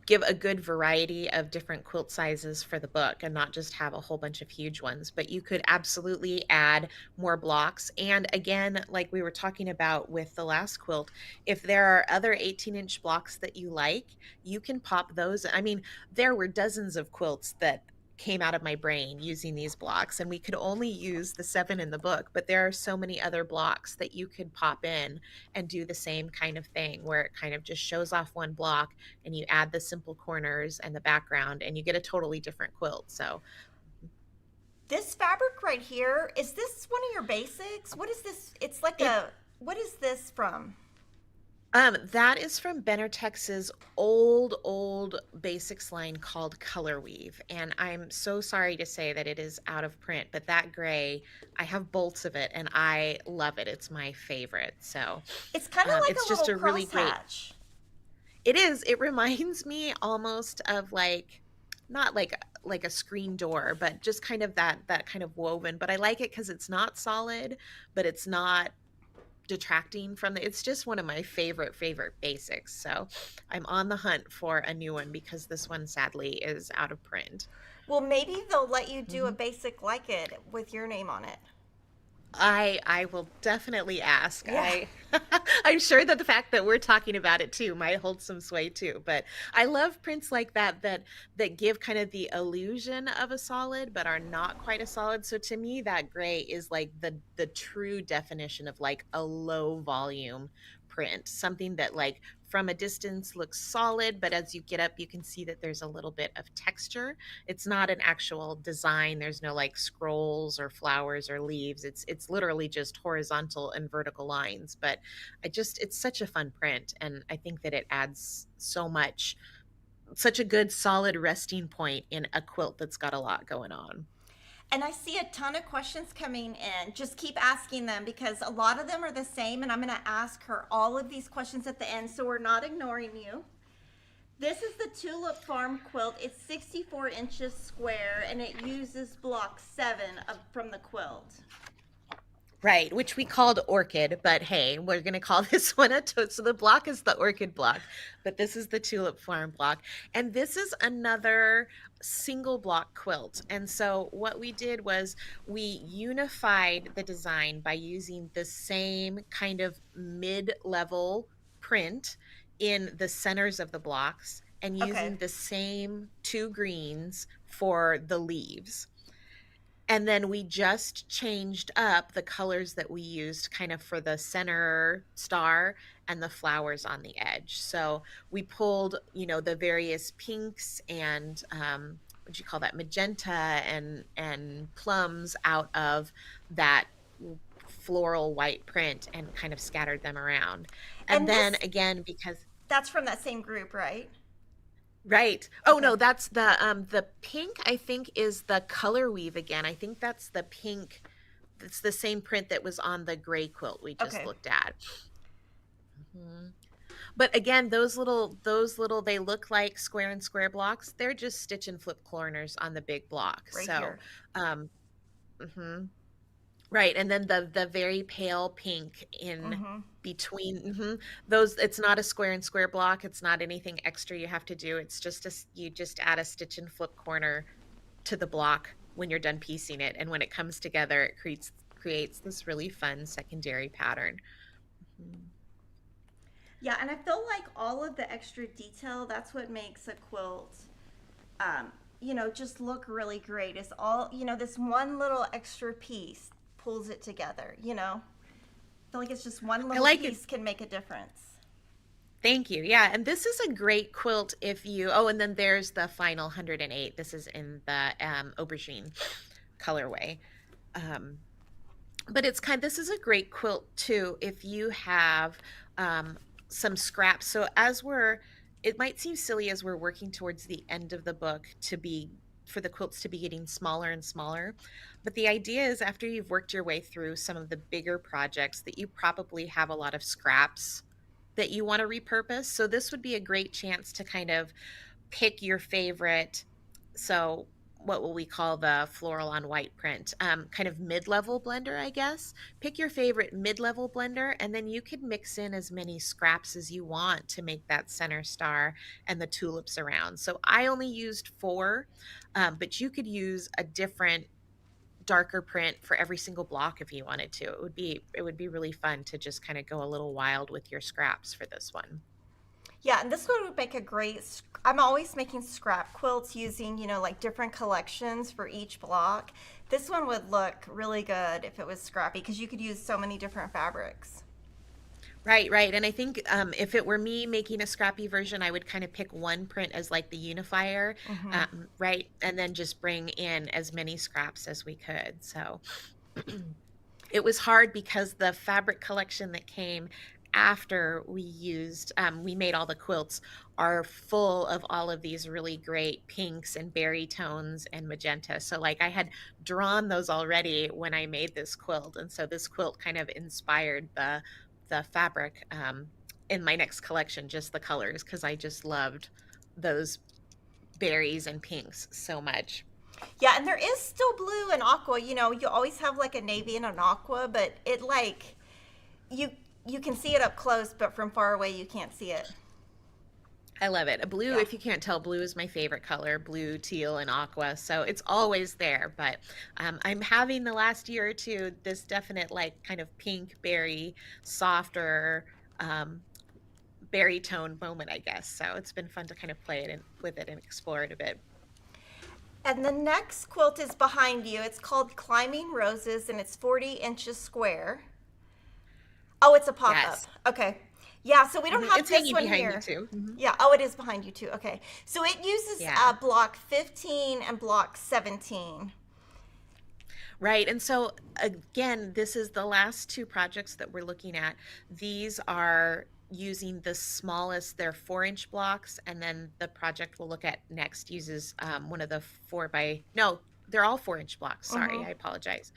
Speaker 2: give a good variety of different quilt sizes for the book and not just have a whole bunch of huge ones, but you could absolutely add more blocks. And again, like we were talking about with the last quilt, if there are other 18-inch blocks that you like, you can pop those. I mean, there were dozens of quilts that came out of my brain using these blocks, and we could only use the 7 in the book, but there are so many other blocks that you could pop in and do the same kind of thing where it kind of just shows off one block and you add the simple corners and the background and you get a totally different quilt. So
Speaker 1: This fabric right here, is this one of your basics? What is this? It's like
Speaker 2: it
Speaker 1: what is this from?
Speaker 2: that is from Benartex's old basics line called Color Weave. And I'm so sorry to say that it is out of print, but that gray, I have bolts of it and I love it. It's my favorite. So
Speaker 1: It's kind of like
Speaker 2: it's
Speaker 1: a
Speaker 2: just
Speaker 1: little
Speaker 2: a really great,
Speaker 1: crosshatch.
Speaker 2: it is, it reminds me almost of like, not like a screen door, but just kind of that kind of woven. But I like it because it's not solid, but it's not detracting from it's just one of my favorite basics. So I'm on the hunt for a new one because this one sadly is out of print.
Speaker 1: Well, maybe they'll let you do a
Speaker 2: Mhm.
Speaker 1: basic like it with your name on it.
Speaker 2: I will definitely ask.
Speaker 1: Yeah.
Speaker 2: I'm sure that the fact that we're talking about it too might hold some sway too. But I love prints like that give kind of the illusion of a solid but are not quite a solid. So to me that gray is like the true definition of like a low volume print. Something that like from a distance looks solid, but as you get up you can see that there's a little bit of texture. It's not an actual design. There's no like scrolls or flowers or leaves. It's literally just horizontal and vertical lines. But it's such a fun print, and I think that it adds so much, such a good solid resting point in a quilt that's got a lot going on.
Speaker 1: And I see a ton of questions coming in. Just keep asking them because a lot of them are the same, and I'm going to ask her all of these questions at the end, so we're not ignoring you. This is the Tulip Farm quilt. It's 64 inches square, and it uses block 7 from the quilt.
Speaker 2: Right, which we called orchid, but hey, we're going to call this one a so the block is the orchid block, but this is the tulip farm block. And this is another single block quilt. And so what we did was we unified the design by using the same kind of mid-level print in the centers of the blocks and
Speaker 1: Okay.
Speaker 2: using the same two greens for the leaves. And then we just changed up the colors that we used kind of for the center star and the flowers on the edge. So we pulled, the various pinks and what do you call that, magenta and plums out of that floral white print and kind of scattered them around. And
Speaker 1: And
Speaker 2: then
Speaker 1: this,
Speaker 2: again, because
Speaker 1: that's from that same group, right?
Speaker 2: right. Oh no,
Speaker 1: Okay.
Speaker 2: that's the pink I think is the color weave again. I think that's the pink. It's the same print that was on the gray quilt we just
Speaker 1: Okay.
Speaker 2: looked at. Mhm. But again, those little they look like square and square blocks. They're just stitch and flip corners on the big block.
Speaker 1: Right
Speaker 2: So,
Speaker 1: here.
Speaker 2: um, mhm. Right, and then the very pale pink in
Speaker 1: Mm-hmm.
Speaker 2: between, those it's not a square and square block. It's not anything extra you have to do. It's just you just add a stitch and flip corner to the block when you're done piecing it, and when it comes together, it creates this really fun secondary pattern. Mhm.
Speaker 1: Yeah, and I feel like all of the extra detail, that's what makes a quilt, um, just look really great. Is all, this one little extra piece pulls it together, I feel like it's just one
Speaker 2: I
Speaker 1: little
Speaker 2: like it.
Speaker 1: piece can make a difference.
Speaker 2: Thank you. Yeah, and this is a great quilt if you. Oh, and then there's the final 108. This is in the aubergine colorway. Um, but this is a great quilt too if you have um, some scraps. So it might seem silly as we're working towards the end of the book for the quilts to be getting smaller and smaller. But the idea is after you've worked your way through some of the bigger projects that you probably have a lot of scraps that you want to repurpose. So this would be a great chance to kind of pick your favorite. So what will we call the floral on white print? Kind of mid-level blender, I guess. Pick your favorite mid-level blender, and then you could mix in as many scraps as you want to make that center star and the tulips around. So I only used 4, but you could use a different darker print for every single block if you wanted to. It would be really fun to just kind of go a little wild with your scraps for this one.
Speaker 1: Yeah, and this one would make a great. I'm always making scrap quilts using, like different collections for each block. This one would look really good if it was scrappy because you could use so many different fabrics.
Speaker 2: Right, right. And I think if it were me making a scrappy version, I would kind of pick one print as like the unifier,
Speaker 1: Hmm.
Speaker 2: right? And then just bring in as many scraps as we could. So it was hard because the fabric collection that came after we made all the quilts are full of all of these really great pinks and berry tones and magenta. So like I had drawn those already when I made this quilt, and so this quilt kind of inspired the fabric in my next collection, just the colors, because I just loved those berries and pinks so much.
Speaker 1: Yeah, and there is still blue and aqua. You always have like a navy and an aqua, but it like you you can see it up close, but from far away you can't see it.
Speaker 2: I love it. A blue,
Speaker 1: Yeah.
Speaker 2: if you can't tell, blue is my favorite color, blue, teal, and aqua. So it's always there. But I'm having the last year or two this definite, like, kind of pink berry, softer um, berry tone moment, I guess. So it's been fun to kind of play it with it and explore it a bit.
Speaker 1: And the next quilt is behind you. It's called Climbing Roses and it's 40 inches square. Oh, it's a pop up.
Speaker 2: Yes.
Speaker 1: Okay. Yeah, so we don't have
Speaker 2: It's
Speaker 1: this
Speaker 2: hanging
Speaker 1: one
Speaker 2: behind me
Speaker 1: here.
Speaker 2: too.
Speaker 1: Yeah, oh, it is behind you too. Okay. So it uses
Speaker 2: Yeah.
Speaker 1: block 15 and block 17.
Speaker 2: Right. And so, again, this is the last 2 projects that we're looking at. These are using the smallest, they're 4-inch blocks. And then the project we'll look at next uses one of the 4 by, no, they're all 4-inch blocks. Sorry,
Speaker 1: Mm-hmm.
Speaker 2: I apologize.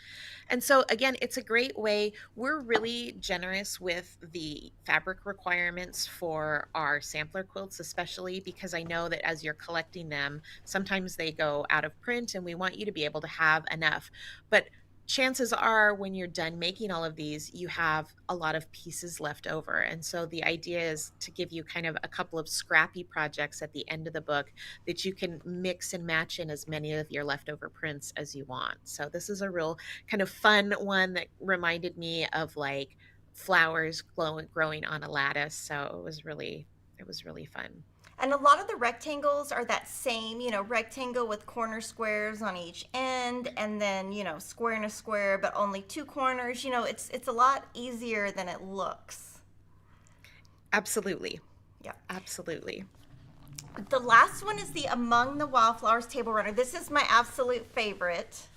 Speaker 2: And so, again, it's a great way. We're really generous with the fabric requirements for our sampler quilts, especially because I know that as you're collecting them, sometimes they go out of print and we want you to be able to have enough. But chances are when you're done making all of these, you have a lot of pieces left over. And so the idea is to give you kind of a couple of scrappy projects at the end of the book that you can mix and match in as many of your leftover prints as you want. So this is a real kind of fun one that reminded me of like flowers growing on a lattice. So it was really fun.
Speaker 1: And a lot of the rectangles are that same, rectangle with corner squares on each end, and then, square and a square, but only 2 corners. It's a lot easier than it looks.
Speaker 2: Absolutely.
Speaker 1: Yeah.
Speaker 2: Absolutely.
Speaker 1: The last one is the Among the Wildflowers table runner. This is my absolute favorite.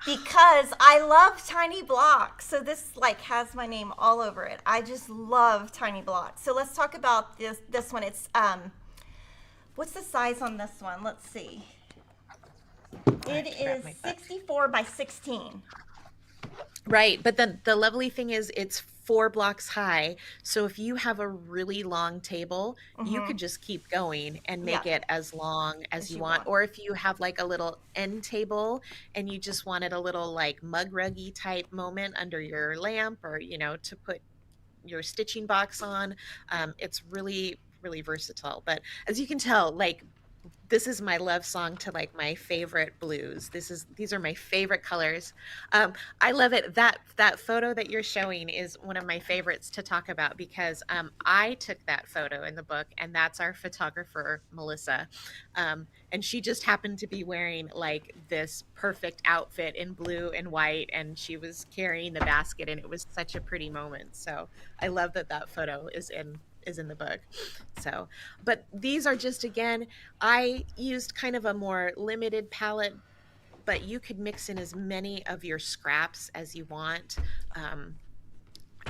Speaker 1: because I love tiny blocks. So this like has my name all over it. I just love tiny blocks. So let's talk about this one. It's what's the size on this one? Let's see.
Speaker 2: I
Speaker 1: It
Speaker 2: have to grab
Speaker 1: is
Speaker 2: my book.
Speaker 1: 64 by 16.
Speaker 2: Right, but then the lovely thing is it's 4 blocks high, so if you have a really long table, you could
Speaker 1: Mhm.
Speaker 2: just keep going and
Speaker 1: Yeah,
Speaker 2: make it as long as
Speaker 1: as
Speaker 2: you
Speaker 1: you
Speaker 2: want,
Speaker 1: want.
Speaker 2: or if you have, like, a little end table and you just wanted a little, like, mug ruggy type moment under your lamp or, to put your stitching box on, it's really, really versatile, but as you can tell, like, this is my love song to like my favorite blues. These are my favorite colors. I love it. That photo that you're showing is one of my favorites to talk about because I took that photo in the book, and that's our photographer Melissa, and she just happened to be wearing like this perfect outfit in blue and white, and she was carrying the basket, and it was such a pretty moment. So I love that that photo is in the book. So, but these are just again I used kind of a more limited palette, but you could mix in as many of your scraps as you want. Um,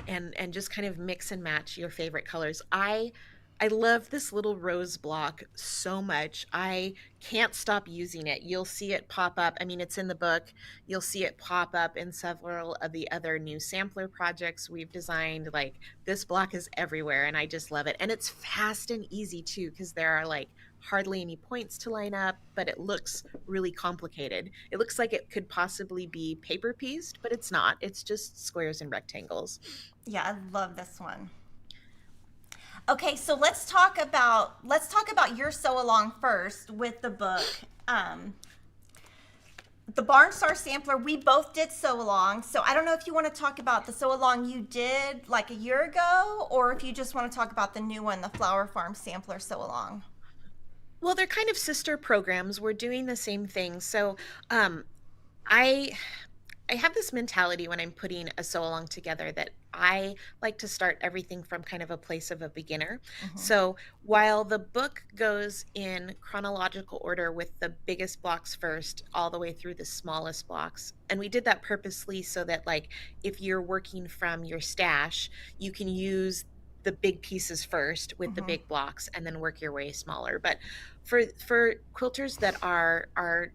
Speaker 2: and just kind of mix and match your favorite colors. I love this little rose block so much. I can't stop using it. You'll see it pop up. I mean, it's in the book. You'll see it pop up in several of the other new sampler projects we've designed. Like this block is everywhere and I just love it. And it's fast and easy too because there are like hardly any points to line up, but it looks really complicated. It looks like it could possibly be paper pieced, but it's not. It's just squares and rectangles.
Speaker 1: Yeah, I love this one. Okay, so let's talk about your sew along first with the book. Um, the Barn Star sampler, we both did sew along. So I don't know if you want to talk about the sew along you did like a year ago, or if you just want to talk about the new one, the Flower Farm sampler sew along.
Speaker 2: Well, they're kind of sister programs. We're doing the same thing. So, um, I I have this mentality when I'm putting a sew along together that I like to start everything from kind of a place of a beginner.
Speaker 1: Hmm.
Speaker 2: So while the book goes in chronological order with the biggest blocks first, all the way through the smallest blocks, and we did that purposely so that, like, if you're working from your stash, you can use the big pieces first with the
Speaker 1: Hmm.
Speaker 2: big blocks and then work your way smaller. But for quilters that are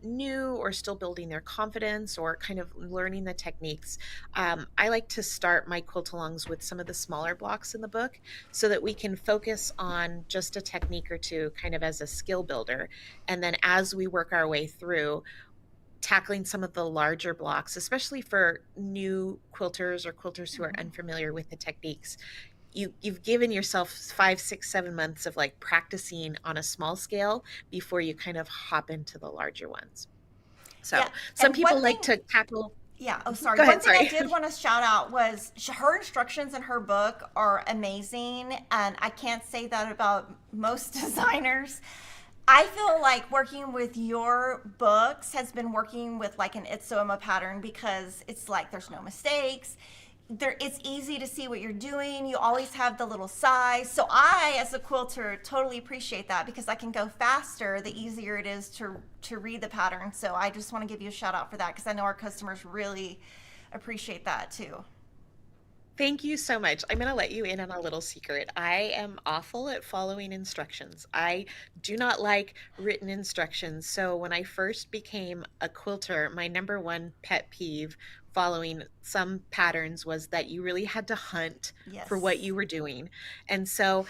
Speaker 2: new or still building their confidence or kind of learning the techniques, I like to start my quilt alongs with some of the smaller blocks in the book so that we can focus on just a technique or two kind of as a skill builder, and then as we work our way through tackling some of the larger blocks, especially for new quilters or quilters who are
Speaker 1: Hmm.
Speaker 2: unfamiliar with the techniques. You've given yourself 5, 6, 7 months of like practicing on a small scale before you kind of hop into the larger ones.
Speaker 1: Yeah,
Speaker 2: So some
Speaker 1: and
Speaker 2: people
Speaker 1: one
Speaker 2: like
Speaker 1: thing,
Speaker 2: to tackle.
Speaker 1: yeah, oh,
Speaker 2: Mhm,
Speaker 1: sorry.
Speaker 2: go
Speaker 1: One
Speaker 2: ahead,
Speaker 1: thing I
Speaker 2: sorry.
Speaker 1: did want to shout out was her instructions in her book are amazing, and I can't say that about most designers. I feel like working with your books has been working with like an Itsoma pattern because it's like there's no mistakes. It's easy to see what you're doing. You always have the little size. So I, as a quilter, totally appreciate that because I can go faster the easier it is to read the pattern. So I just want to give you a shout out for that because I know our customers really appreciate that too.
Speaker 2: Thank you so much. I'm going to let you in on a little secret. I am awful at following instructions. I do not like written instructions. So when I first became a quilter, my number one pet peeve following some patterns was that you really had to hunt for what
Speaker 1: Yes.
Speaker 2: you were doing. And so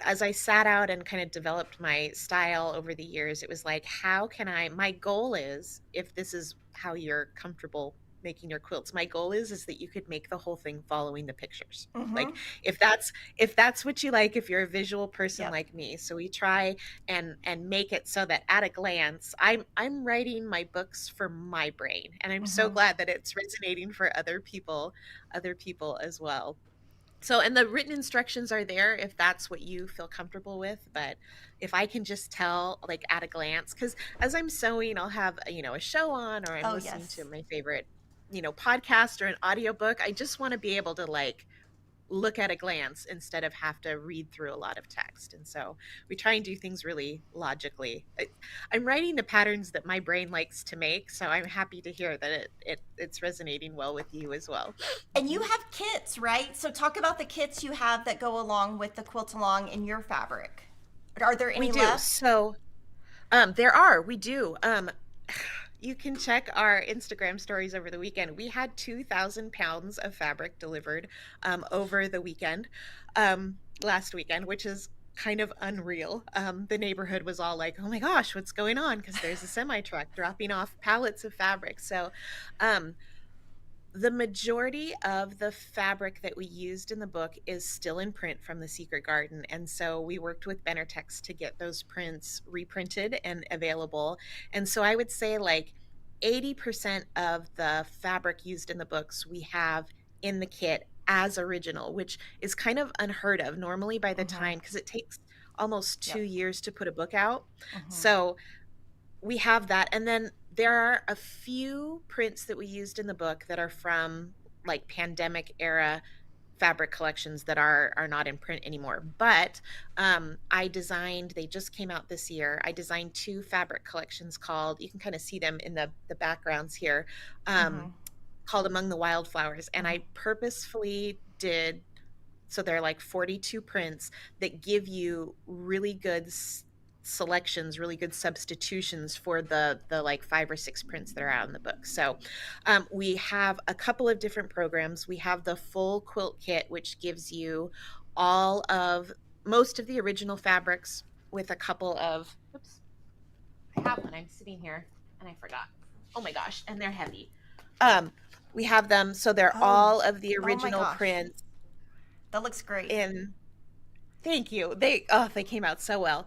Speaker 2: as I sat out and kind of developed my style over the years, it was like, how can my goal is, if this is how you're comfortable making your quilts, my goal is that you could make the whole thing following the pictures. Like
Speaker 1: Mm-hmm.
Speaker 2: if that's what you like, if you're a visual person
Speaker 1: Yep.
Speaker 2: like me. So we try and make it so that at a glance, I'm writing my books for my brain. And I'm so
Speaker 1: Mm-hmm.
Speaker 2: glad that it's resonating for other people as well. So, and the written instructions are there if that's what you feel comfortable with. But if I can just tell, like at a glance, because as I'm sewing, I'll have, a show on or I'm
Speaker 1: Oh,
Speaker 2: listening to
Speaker 1: yes.
Speaker 2: my favorite, podcast or an audiobook. I just want to be able to like look at a glance instead of have to read through a lot of text. And so we try and do things really logically. I'm writing the patterns that my brain likes to make, so I'm happy to hear that it's resonating well with you as well.
Speaker 1: And you have kits, right? So talk about the kits you have that go along with the quilt along in your fabric. Are there
Speaker 2: We
Speaker 1: any
Speaker 2: do.
Speaker 1: left?
Speaker 2: So we do. You can check our Instagram stories over the weekend. We had 2,000 pounds of fabric delivered over the weekend, last weekend, which is kind of unreal. The neighborhood was all like, oh my gosh, what's going on? Because there's a semi truck dropping off pallets of fabric. So, um, the majority of the fabric that we used in the book is still in print from the Secret Garden. And so we worked with Benertex to get those prints reprinted and available. And so I would say like 80% of the fabric used in the books we have in the kit as original, which is kind of unheard of. Normally, by the
Speaker 1: Mm-hmm.
Speaker 2: time, because it takes almost two
Speaker 1: Yep.
Speaker 2: years to put a book out.
Speaker 1: Mm-hmm.
Speaker 2: So we have that. And then there are a few prints that we used in the book that are from like pandemic era fabric collections that are not in print anymore. But I designed, they just came out this year. I designed two fabric collections called, you can kind of see them in the backgrounds here,
Speaker 1: Mm-hmm.
Speaker 2: called Among the Wildflowers. And
Speaker 1: Mm-hmm.
Speaker 2: I purposefully did, so they're like 42 prints that give you really good selections, really good substitutions for the like 5 or 6 prints that are out in the book. So we have a couple of different programs. We have the full quilt kit, which gives you all of most of the original fabrics with a couple of, oops, I have one. I'm sitting here and I forgot. Oh my gosh, and they're heavy. Um, we have them, so they're
Speaker 1: Oh,
Speaker 2: all of the
Speaker 1: oh my
Speaker 2: original
Speaker 1: gosh.
Speaker 2: prints
Speaker 1: That looks great.
Speaker 2: in. Thank you. They came out so well.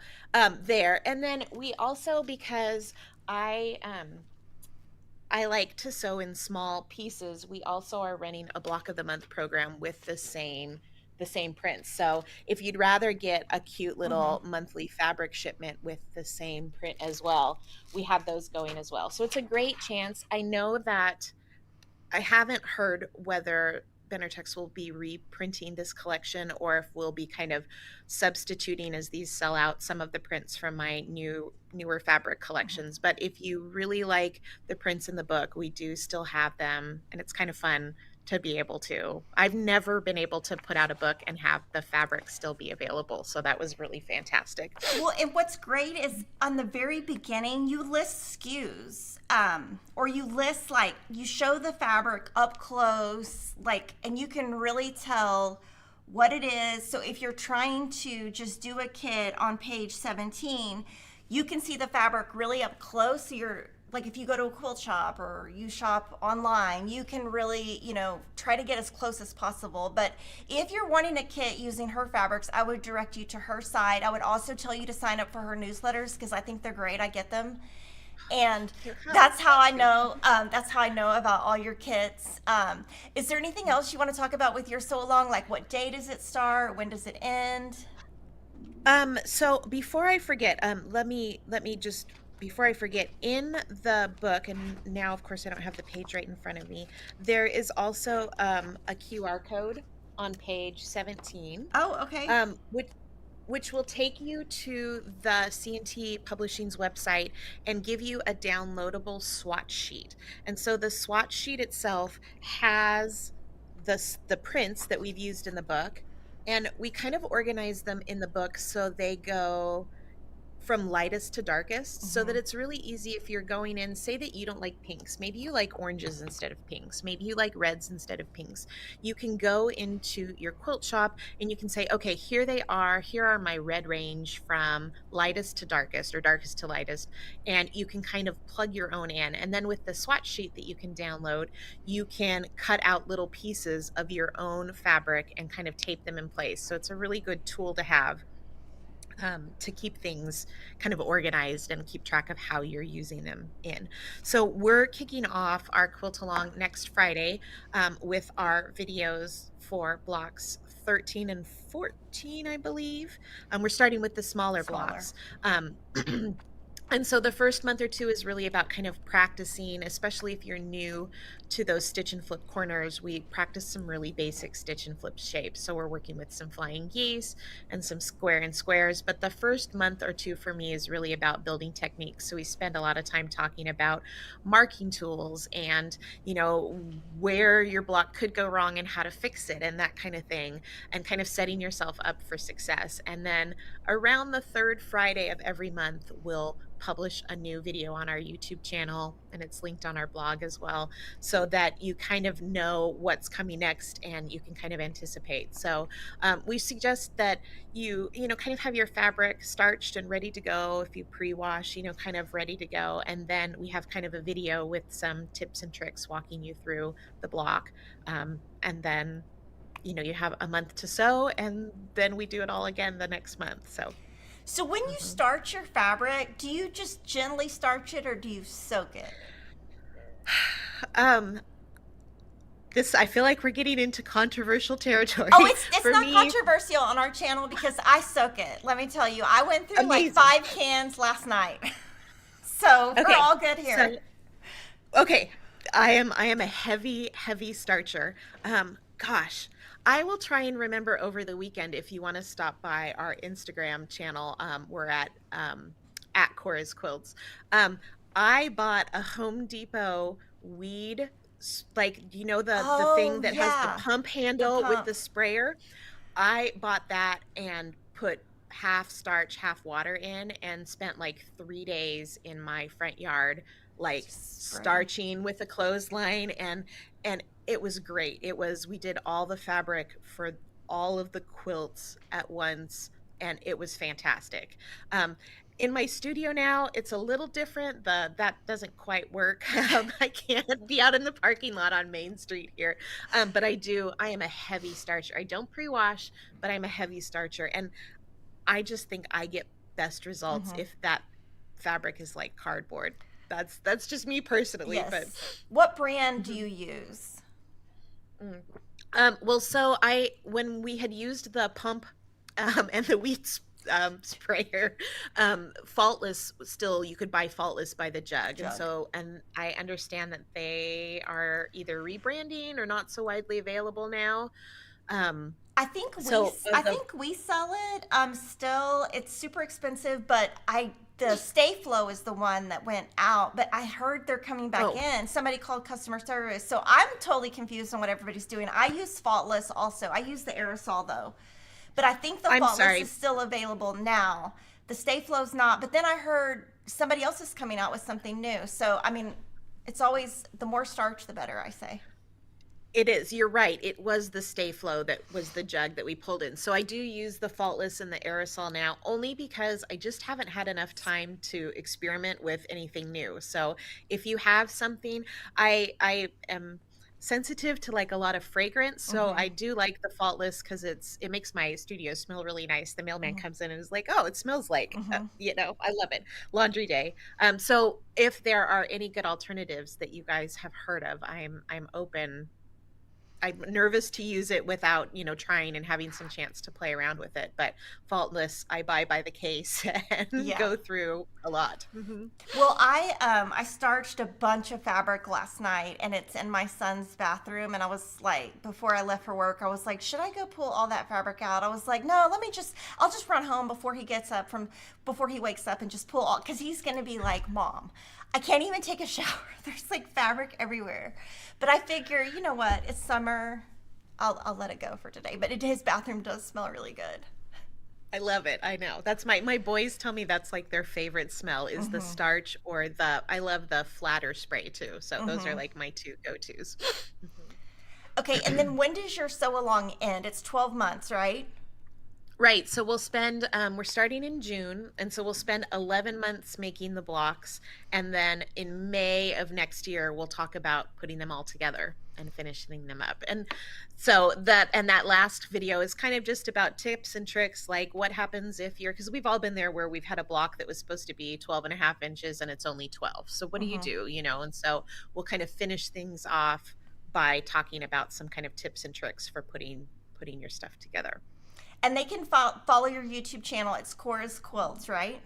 Speaker 2: There. And then we also, because I I like to sew in small pieces, we also are running a block of the month program with the same prints. So if you'd rather get a cute
Speaker 1: Mm-hmm.
Speaker 2: little monthly fabric shipment with the same print as well, we have those going as well. So it's a great chance. I know that I haven't heard whether Benertex will be reprinting this collection or if we'll be kind of substituting as these sell out some of the prints from my newer fabric collections. But if you really like the prints in the book, we do still have them, and it's kind of fun to be able to. I've never been able to put out a book and have the fabric still be available, so that was really fantastic.
Speaker 1: Well, and what's great is on the very beginning, you list SKUs, or you list like you show the fabric up close, like, and you can really tell what it is. So if you're trying to just do a kit on page 17, you can see the fabric really up close. So you're like, if you go to a quilt shop or you shop online, you can really, try to get as close as possible. But if you're wanting a kit using her fabrics, I would direct you to her site. I would also tell you to sign up for her newsletters because I think they're great. I get them. And
Speaker 2: Here it
Speaker 1: that's
Speaker 2: comes.
Speaker 1: how I
Speaker 2: Thank you.
Speaker 1: know. That's how I know about all your kits. Is there anything else you want to talk about with your sew along? Like, what day does it start? When does it end?
Speaker 2: So before I forget, let me just before I forget, in the book, and now of course I don't have the page right in front of me, there is also a QR code on page 17,
Speaker 1: Oh, okay.
Speaker 2: um, which which will take you to the C&T Publishing's website and give you a downloadable swatch sheet. And so the swatch sheet itself has the prints that we've used in the book, and we kind of organize them in the book so they go from lightest to darkest, so that
Speaker 1: Mm-hmm.
Speaker 2: it's really easy if you're going in, say that you don't like pinks, maybe you like oranges instead of pinks, maybe you like reds instead of pinks. You can go into your quilt shop and you can say, okay, here are my red range from lightest to darkest or darkest to lightest, and you can kind of plug your own in. And then with the swatch sheet that you can download, you can cut out little pieces of your own fabric and kind of tape them in place. So it's a really good tool to have, to keep things kind of organized and keep track of how you're using them in. So we're kicking off our quilt along next Friday, with our videos for blocks 13 and 14, I believe. We're starting with the smaller
Speaker 1: Smaller.
Speaker 2: blocks. And so the first month or two is really about kind of practicing, especially if you're new to those stitch and flip corners. We practice some really basic stitch and flip shapes. So we're working with some flying geese and some square and squares. But the first month or two for me is really about building techniques. So we spend a lot of time talking about marking tools and, where your block could go wrong and how to fix it and that kind of thing, and kind of setting yourself up for success. And then around the third Friday of every month, we'll publish a new video on our YouTube channel, and it's linked on our blog as well, so that you kind of know what's coming next and you can kind of anticipate. So we suggest that you kind of have your fabric starched and ready to go. If you pre-wash, kind of ready to go, and then we have kind of a video with some tips and tricks walking you through the block, and then you have a month to sew, and then we do it all again the next month.
Speaker 1: So when you
Speaker 2: Mhm.
Speaker 1: starch your fabric, do you just gently starch it or do you soak it?
Speaker 2: um this, I feel like we're getting into controversial
Speaker 1: Oh,
Speaker 2: territory.
Speaker 1: it's
Speaker 2: For
Speaker 1: not
Speaker 2: me,
Speaker 1: controversial on our channel because I soak it. Let me tell you, I went through like
Speaker 2: amazing.
Speaker 1: 5 cans last night. So we're
Speaker 2: Okay,
Speaker 1: all good
Speaker 2: so
Speaker 1: here.
Speaker 2: okay, I am a heavy starcher. Gosh, I will try and remember over the weekend if you want to stop by our Instagram channel. We're at Cora's Quilts. Um, I bought a Home Depot weed, like the thing
Speaker 1: Oh,
Speaker 2: that has the
Speaker 1: yeah.
Speaker 2: pump
Speaker 1: The
Speaker 2: handle with
Speaker 1: pump.
Speaker 2: the sprayer. I bought that and put half starch, half water in, and spent like 3 days in my front yard, like
Speaker 1: Just spraying.
Speaker 2: starching with a clothesline, and it was great. We did all the fabric for all of the quilts at once, and it was fantastic. Um, in my studio now, it's a little different. That doesn't quite work. I can't be out in the parking lot on Main Street here. But I am a heavy starcher. I don't pre-wash, but I'm a heavy starcher. And I just think I get best results
Speaker 1: Mm-hmm.
Speaker 2: if that fabric is like cardboard. That's just me personally, but
Speaker 1: Yes. What brand do
Speaker 2: Mhm.
Speaker 1: you use?
Speaker 2: Mm. Well, so when we had used the pump and the sprayer, Faultless, still you could buy Faultless by the jug, and
Speaker 1: Jug.
Speaker 2: I understand that they are either rebranding or not so widely available now. Um, so
Speaker 1: I
Speaker 2: of the
Speaker 1: think we sell it. Still, it's super expensive, but I the Stay Flow is the one that went out. But I heard they're coming back
Speaker 2: oh,
Speaker 1: in. Somebody called customer service, so I'm totally confused on what everybody's doing. I use Faultless also. I use the aerosol though, but I think the
Speaker 2: I'm
Speaker 1: Faultless is
Speaker 2: sorry.
Speaker 1: still available now. The Stay Flow's not. But then I heard somebody else is coming out with something new. So I mean, it's always the more starch, the better. I say.
Speaker 2: It is. You're right. It was the Stay Flow that was the jug that we pulled in. So I do use the Faultless and the aerosol now, only because I just haven't had enough time to experiment with anything new. So if you have something, I am sensitive to like a lot of fragrance, so
Speaker 1: Mm-hmm.
Speaker 2: I do like the Faultless because it makes my studio smell really nice. The mailman
Speaker 1: Mm-hmm.
Speaker 2: comes in and is like, "Oh, it smells like,"
Speaker 1: Mm-hmm.
Speaker 2: I love it. Laundry day. So if there are any good alternatives that you guys have heard of, I'm open. I'm nervous to use it without, trying and having some chance to play around with it. But Faultless, I buy by the case and
Speaker 1: Yeah.
Speaker 2: go through a lot.
Speaker 1: Well, I starched a bunch of fabric last night, and it's in my son's bathroom. And I was like, before I left for work, I was like, should I go pull all that fabric out? I was like, no, I'll just run home before he wakes up and just pull all, because he's gonna be like, Mom, I can't even take a shower. There's like fabric everywhere. But I figure, you know what? It's summer. I'll let it go for today. But his bathroom does smell really good.
Speaker 2: I love it. I know. That's my boys tell me that's like their favorite smell is the
Speaker 1: Mm-hmm.
Speaker 2: starch or I love the flatter spray too. So those are
Speaker 1: Mm-hmm.
Speaker 2: like my two go-tos.
Speaker 1: Okay, and then when does your sew along end? It's 12 months, right?
Speaker 2: Right. So we're starting in June. And so we'll spend 11 months making the blocks. And then in May of next year, we'll talk about putting them all together and finishing them up. And that last video is kind of just about tips and tricks, like what happens because we've all been there where we've had a block that was supposed to be 12 and a half inches and it's only 12. So what do you
Speaker 1: Mm-hmm.
Speaker 2: do? And so we'll kind of finish things off by talking about some kind of tips and tricks for putting your stuff together.
Speaker 1: And they can follow your YouTube channel. It's Cora's Quilts, right?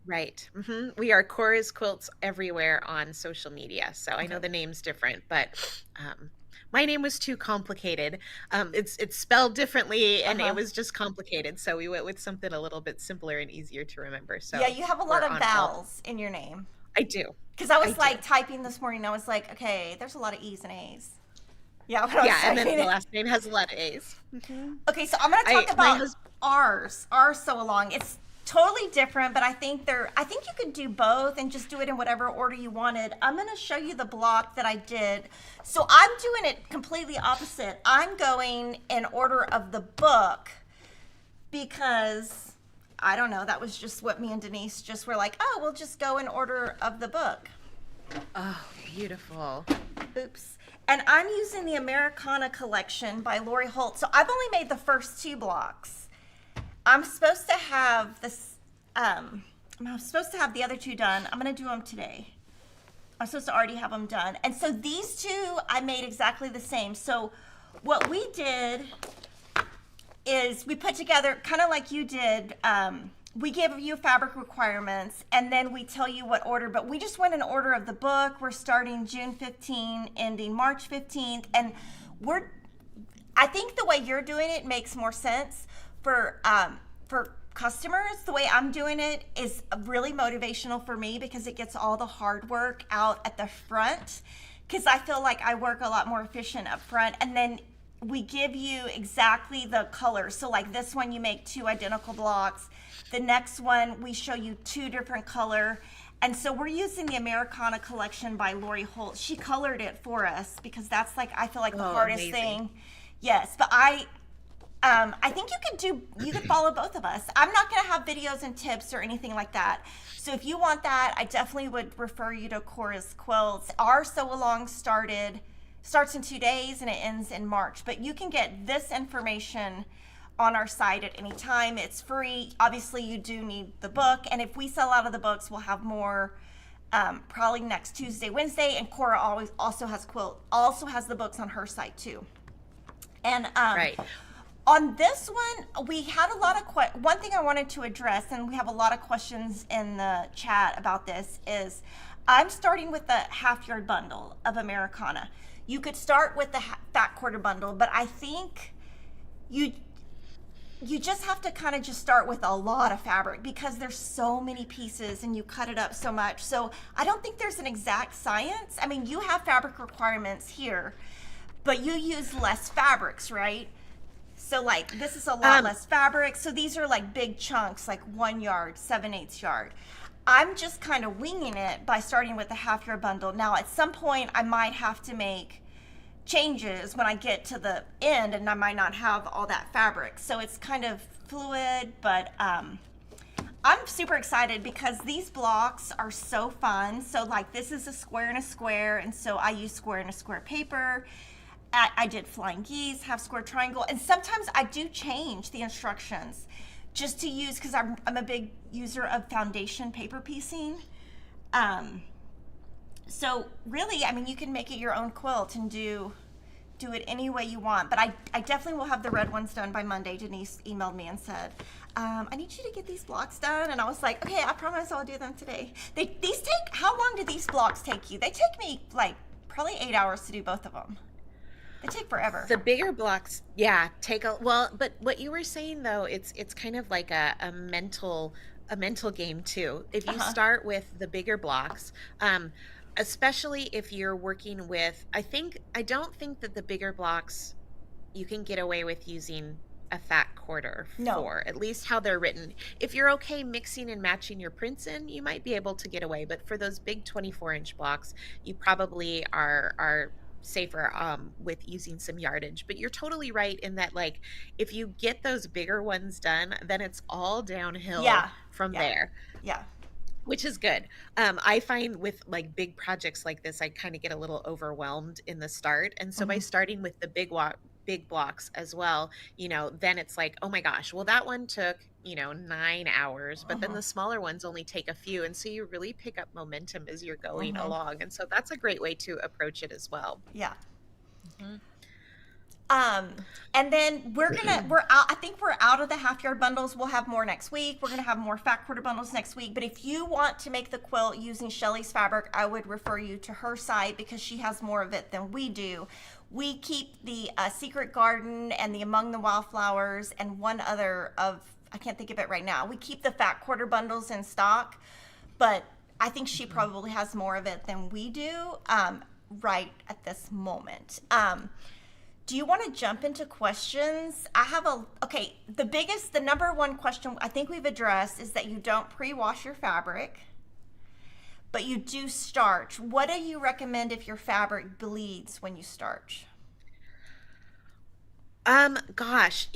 Speaker 2: Right. We are Cora's Quilts everywhere on social media. So I know
Speaker 1: Okay.
Speaker 2: the name's different, but my name was too complicated. It's spelled differently and it
Speaker 1: Uh-huh.
Speaker 2: was just complicated. So we went with something a little bit simpler and easier to remember.
Speaker 1: Yeah,
Speaker 2: So
Speaker 1: you have a lot
Speaker 2: we're
Speaker 1: of
Speaker 2: on all.
Speaker 1: vowels in your name.
Speaker 2: I do.
Speaker 1: Because I
Speaker 2: I
Speaker 1: was
Speaker 2: do.
Speaker 1: like typing this morning, I was like, okay, there's a lot of E's and A's. Yeah, when I was
Speaker 2: Yeah, and then
Speaker 1: typing
Speaker 2: the
Speaker 1: it.
Speaker 2: last name has a lot of A's.
Speaker 1: Okay, so I'm gonna
Speaker 2: I
Speaker 1: talk
Speaker 2: my
Speaker 1: about
Speaker 2: husband.
Speaker 1: ours. Ours sew along. It's totally different, but I think you could do both and just do it in whatever order you wanted. I'm gonna show you the block that I did. So I'm doing it completely opposite. I'm going in order of the book because I don't know, that was just what me and Denise just were like, oh, we'll just go in order of the book.
Speaker 2: Oh, beautiful.
Speaker 1: Oops. And I'm using the Americana collection by Lori Holt. So I've only made the first two blocks. I'm supposed to have this, I'm supposed to have the other two done. I'm going to do them today. I'm supposed to already have them done. And so these two I made exactly the same. So what we did is we put together, kind of like you did, we give you fabric requirements and then we tell you what order, but we just went in order of the book. We're starting June 15, ending March 15th. And I think the way you're doing it makes more sense for customers. The way I'm doing it is really motivational for me because it gets all the hard work out at the front, because I feel like I work a lot more efficient up front. And then we give you exactly the colors. So like this one, you make two identical blocks. The next one, we show you two different color. And so we're using the Americana collection by Lori Holt. She colored it for us because that's like, I feel like the
Speaker 2: Oh,
Speaker 1: hardest
Speaker 2: amazing.
Speaker 1: thing. Yes, but I think you could follow both of us. I'm not going to have videos and tips or anything like that. So if you want that, I definitely would refer you to Cora's Quilts. Our sew along starts in 2 days and it ends in March. But you can get this information on our site at any time. It's free. Obviously, you do need the book, and if we sell out of the books, we'll have more. Probably next Tuesday, Wednesday, and Cora also has the books on her site too. And
Speaker 2: Right.
Speaker 1: on this one, we had a lot of one thing I wanted to address, and we have a lot of questions in the chat about this, is I'm starting with the half yard bundle of Americana. You could start with the fat quarter bundle, but I think you just have to kind of just start with a lot of fabric because there's so many pieces and you cut it up so much. So I don't think there's an exact science. I mean, you have fabric requirements here, but you use less fabrics, right? So like this is a lot
Speaker 2: Um,
Speaker 1: less fabric. So these are like big chunks, like 1 yard, 7/8 yard. I'm just kind of winging it by starting with the half yard bundle. Now at some point I might have to make changes when I get to the end and I might not have all that fabric. So it's kind of fluid, but I'm super excited because these blocks are so fun. So like this is a square and a square, and so I use square and a square paper. I did flying geese, half square triangle, and sometimes I do change the instructions just to use, because I'm a big user of foundation paper piecing. So really, I mean, you can make it your own quilt and do it any way you want. But I definitely will have the red ones done by Monday. Denise emailed me and said, I need you to get these blocks done. And I was like, okay, I promise I'll do them today. How long do these blocks take you? They take me like probably 8 hours to do both of them. They take forever.
Speaker 2: the bigger blocks, yeah, take a well, but what you were saying though, it's kind of like a mental game too. If you
Speaker 1: Uh-huh.
Speaker 2: start with the bigger blocks, especially if you're working with, I don't think that the bigger blocks you can get away with using a fat quarter
Speaker 1: No.
Speaker 2: for, at least how they're written. If you're okay mixing and matching your prints in, you might be able to get away. But for those big 24-inch blocks, you probably are safer with using some yardage. But you're totally right in that, like, if you get those bigger ones done, then it's all downhill
Speaker 1: Yeah.
Speaker 2: from
Speaker 1: Yeah.
Speaker 2: there,
Speaker 1: Yeah.
Speaker 2: which is good. I find with like big projects like this, I kind of get a little overwhelmed in the start. And so by
Speaker 1: Hmm.
Speaker 2: starting with the big blocks as well, then it's like, oh my gosh, well, that one took, 9 hours, but then
Speaker 1: Hmm.
Speaker 2: the smaller ones only take a few. And so you really pick up momentum as you're going
Speaker 1: Hmm.
Speaker 2: along. And so that's a great way to approach it as well.
Speaker 1: Yeah.
Speaker 2: Mhm.
Speaker 1: And then we're out. I think we're out of the half yard bundles. We'll have more next week. We're gonna have more fat quarter bundles next week. But if you want to make the quilt using Shelley's fabric, I would refer you to her site because she has more of it than we do. We keep the Secret Garden and the Among the Wildflowers and one other of, I can't think of it right now. We keep the fat quarter bundles in stock, but I think she probably has more of it than we do right at this moment. Do you want to jump into questions? I have the number one question I think we've addressed is that you don't pre-wash your fabric, but you do starch. What do you recommend if your fabric bleeds when you starch?
Speaker 2: Gosh,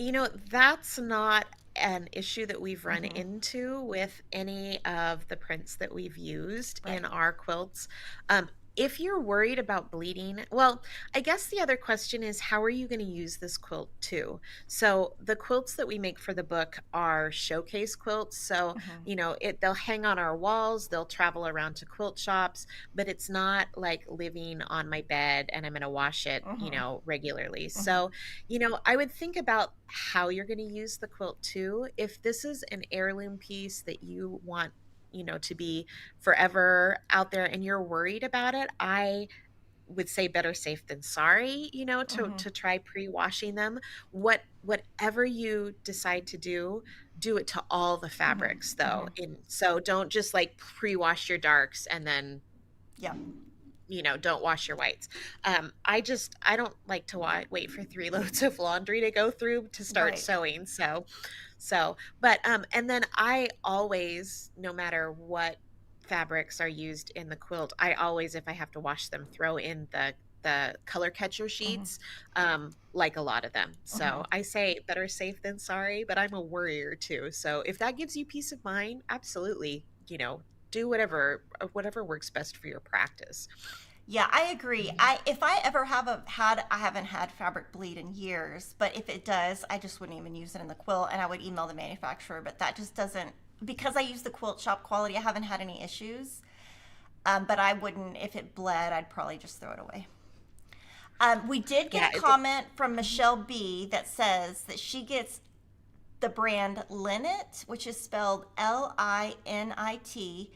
Speaker 2: that's not an issue that we've run
Speaker 1: Mm-hmm.
Speaker 2: into with any of the prints that we've used
Speaker 1: Right.
Speaker 2: in our quilts. If you're worried about bleeding, well, I guess the other question is how are you going to use this quilt too? So the quilts that we make for the book are showcase quilts. So,
Speaker 1: Mm-hmm.
Speaker 2: they'll hang on our walls, they'll travel around to quilt shops, but it's not like living on my bed and I'm going to wash it,
Speaker 1: Mm-hmm.
Speaker 2: regularly.
Speaker 1: Mm-hmm.
Speaker 2: So, I would think about how you're going to use the quilt too. If this is an heirloom piece that you want, to be forever out there and you're worried about it, I would say better safe than sorry,
Speaker 1: Mm-hmm.
Speaker 2: to try pre-washing them. Whatever you decide to do it to all the fabrics though.
Speaker 1: Mm-hmm.
Speaker 2: So don't just like pre-wash your darks and then
Speaker 1: Yeah.
Speaker 2: don't wash your whites. I don't like to wait for 3 loads of laundry to go through to start
Speaker 1: Right.
Speaker 2: sewing. But and then I always, no matter what fabrics are used in the quilt, I always, if I have to wash them, throw in the color catcher
Speaker 1: Mm-hmm.
Speaker 2: sheets, like a lot of them.
Speaker 1: Mm-hmm.
Speaker 2: So I say better safe than sorry, but I'm a worrier too. So if that gives you peace of mind, absolutely, do whatever works best for your practice.
Speaker 1: Yeah, I agree. If I ever I haven't had fabric bleed in years, but if it does, I just wouldn't even use it in the quilt, and I would email the manufacturer. But that just doesn't, because I use the quilt shop quality. I haven't had any issues. But I wouldn't, if it bled, I'd probably just throw it away. We did get
Speaker 2: Yeah,
Speaker 1: a comment from Michelle B that says that she gets the brand Linnet, which is spelled Linit,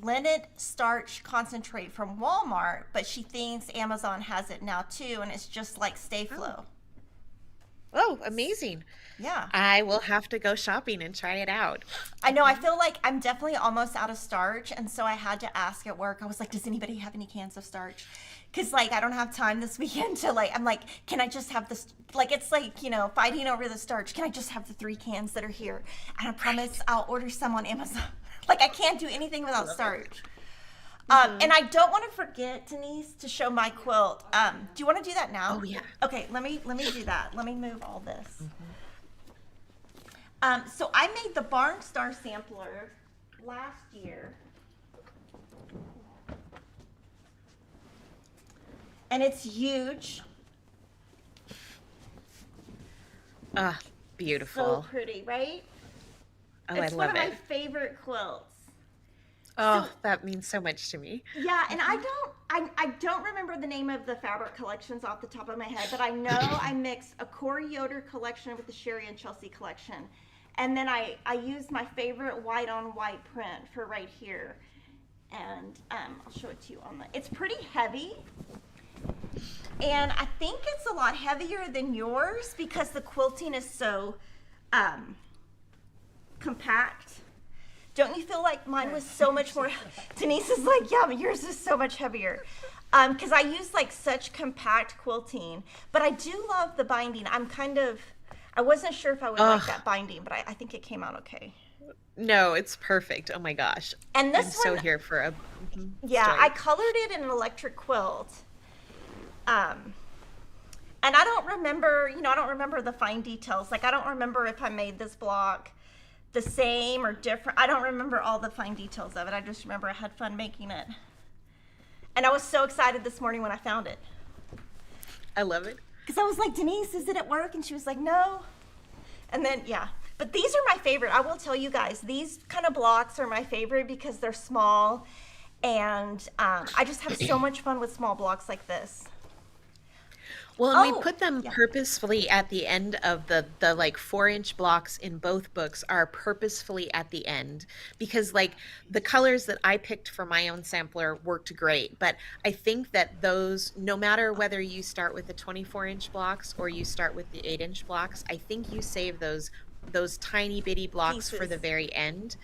Speaker 1: Linnet starch concentrate from Walmart, but she thinks Amazon has it now too, and it's just like Stay
Speaker 2: oh,
Speaker 1: Flow.
Speaker 2: oh, amazing.
Speaker 1: Yeah.
Speaker 2: I will have to go shopping and try it out.
Speaker 1: I know, I feel like I'm definitely almost out of starch, and so I had to ask at work. I was like, does anybody have any cans of starch? Because, like, I don't have time this weekend to, like, I'm like, can I just have this? Like, it's like, fighting over the starch. Can I just have the 3 cans that are here? And I promise I'll order some on Amazon. Like, I can't do anything without starch. And I don't want to forget, Denise, to show my quilt. Do you want to do that now?
Speaker 2: Oh yeah.
Speaker 1: Okay, let me do that. Let me move all this. So I made the Barn Star sampler last year. And it's huge.
Speaker 2: Ah,
Speaker 1: So
Speaker 2: beautiful.
Speaker 1: pretty, right?
Speaker 2: Oh, I
Speaker 1: It's one
Speaker 2: love
Speaker 1: of my
Speaker 2: it.
Speaker 1: favorite quilts.
Speaker 2: Oh,
Speaker 1: So
Speaker 2: that means so much to me.
Speaker 1: yeah, and I don't remember the name of the fabric collections off the top of my head, but I know I mixed a Corey Yoder collection with the Sherry and Chelsea collection. And then I used my favorite white on white print for right here. And I'll show it to you on the, it's pretty heavy. And I think it's a lot heavier than yours because the quilting is so compact. Don't you feel like mine was so much more? Denise is like, yeah, but yours is so much heavier. Because I use like such compact quilting, but I do love the binding. I wasn't sure if I would like
Speaker 2: Oh,
Speaker 1: that binding, but I think it came out okay.
Speaker 2: no, it's perfect. Oh my gosh.
Speaker 1: And
Speaker 2: I'm
Speaker 1: this
Speaker 2: so
Speaker 1: one,
Speaker 2: here for a
Speaker 1: yeah, I
Speaker 2: stripe.
Speaker 1: colored it in an electric quilt. And I don't remember the fine details. Like, I don't remember if I made this block the same or different. I don't remember all the fine details of it. I just remember I had fun making it. And I was so excited this morning when I found it.
Speaker 2: I love it.
Speaker 1: Because I was like, Denise, is it at work? And she was like, no. And then, yeah. But these are my favorite. I will tell you guys, these kind of blocks are my favorite because they're small. And I just have so much fun with small blocks like this.
Speaker 2: Well, and we
Speaker 1: Oh,
Speaker 2: put them
Speaker 1: yeah.
Speaker 2: purposefully at the end of the like 4-inch blocks in both books are purposefully at the end because like the colors that I picked for my own sampler worked great. But I think that those, no matter whether you start with the 24-inch blocks or you start with the 8-inch blocks, I think you save those tiny bitty blocks for the
Speaker 1: Pieces.
Speaker 2: very end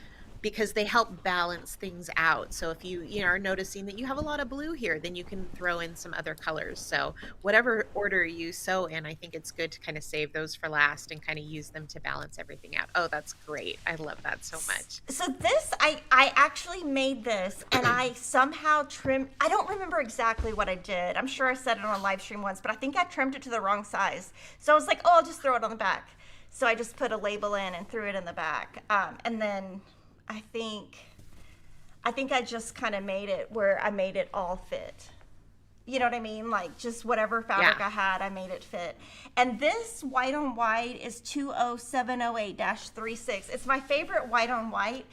Speaker 2: because they help balance things out. So if you know are noticing that you have a lot of blue here, then you can throw in some other colors. So whatever order you sew in, I think it's good to kind of save those for last and kind of use them to balance everything out. Oh, that's great. I love that so much.
Speaker 1: So this, I actually made this and I somehow trimmed, I don't remember exactly what I did. I'm sure I said it on a live stream once, but I think I trimmed it to the wrong size. So I was like, oh, I'll just throw it on the back. So I just put a label in and threw it in the back. And then I think, I think I just kind of made it where I made it all fit. You know what I mean? Like just whatever fabric
Speaker 2: Yeah.
Speaker 1: I had, I made it fit. And this white on white is 20708-36. It's my favorite white on white.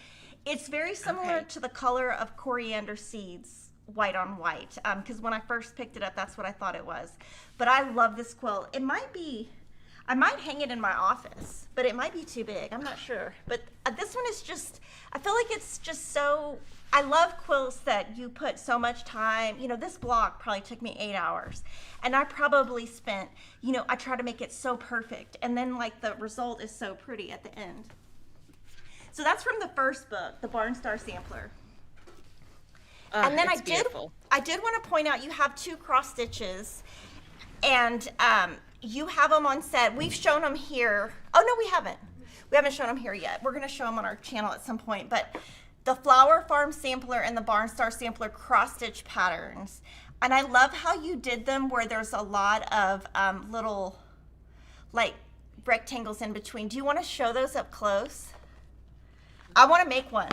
Speaker 1: It's very similar
Speaker 2: Okay.
Speaker 1: to the color of coriander seeds white on white. Because when I first picked it up, that's what I thought it was. But I love this quilt. It might be, I might hang it in my office, but it might be too big. I'm not sure. But this one is just, I feel like it's just so, I love quilts that you put so much time. You know, this block probably took me 8 hours. And I probably spent, you know, I try to make it so perfect. And then, like, the result is so pretty at the end. So that's from the first book, the Barn Star Sampler. And then
Speaker 2: It's beautiful.
Speaker 1: I did want to point out you have two cross stitches, and you have them on set. We've shown them here. Oh no, we haven't. We haven't shown them here yet. We're going to show them on our channel at some point. But the Flower Farm Sampler and the Barn Star Sampler cross stitch patterns, and I love how you did them where there's a lot of little like rectangles in between. Do you want to show those up close? I want to make one.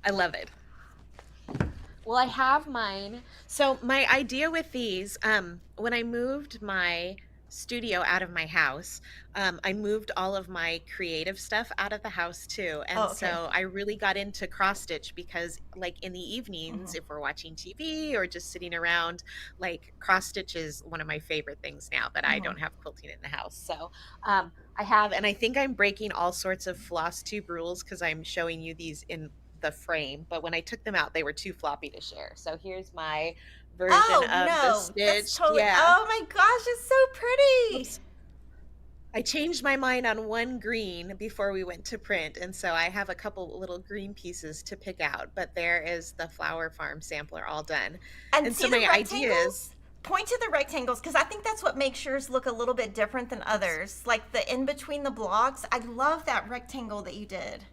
Speaker 2: I love it. Well, I have mine. So my idea with these, when I moved my studio out of my house, I moved all of my creative stuff out of the house too. And
Speaker 1: Oh, okay.
Speaker 2: so I really got into cross stitch because like in the evenings,
Speaker 1: Mhm.
Speaker 2: if we're watching TV or just sitting around, like cross stitch is one of my favorite things now that I
Speaker 1: Mhm.
Speaker 2: don't have quilting in the house. So I have, and I think I'm breaking all sorts of floss tube rules because I'm showing you these in the frame, but when I took them out, they were too floppy to share. So here's my version
Speaker 1: Oh
Speaker 2: of the
Speaker 1: no, that's
Speaker 2: stitched.
Speaker 1: totally.
Speaker 2: Yeah.
Speaker 1: Oh my gosh, it's so pretty.
Speaker 2: Oops. I changed my mind on one green before we went to print, and so I have a couple little green pieces to pick out, but there is the Flower Farm sampler all done.
Speaker 1: And
Speaker 2: And so
Speaker 1: see the
Speaker 2: my idea is,
Speaker 1: rectangles? Point to the rectangles because I think that's what makes yours look a little bit different than
Speaker 2: oops.
Speaker 1: others. Like the in between the blocks. I love that rectangle that you did.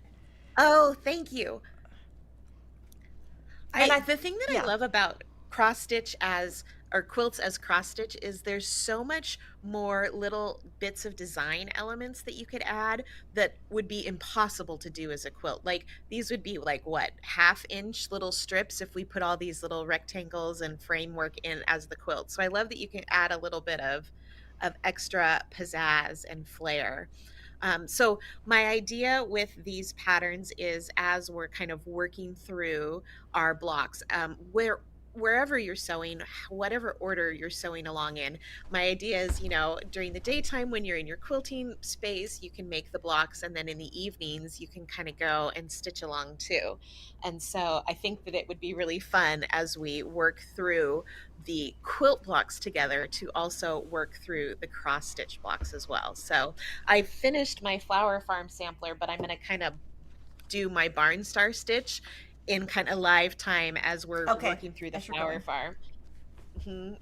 Speaker 2: Oh, thank you.
Speaker 1: And
Speaker 2: The thing that I
Speaker 1: yeah.
Speaker 2: love about cross stitch as or quilts as cross stitch is there's so much more little bits of design elements that you could add that would be impossible to do as a quilt. Like these would be like what, half-inch little strips if we put all these little rectangles and framework in as the quilt. So I love that you can add a little bit of extra pizzazz and flair. So my idea with these patterns is as we're kind of working through our blocks, wherever you're sewing, whatever order you're sewing along in, my idea is, during the daytime when you're in your quilting space, you can make the blocks, and then in the evenings you can kind of go and stitch along too. And so I think that it would be really fun as we work through the quilt blocks together to also work through the cross stitch blocks as well. So I finished my Flower Farm sampler, but I'm going to kind of do my barn star stitch in kind of live time as we're
Speaker 1: Okay.
Speaker 2: working through the
Speaker 1: As you're
Speaker 2: Flower
Speaker 1: going.
Speaker 2: Farm.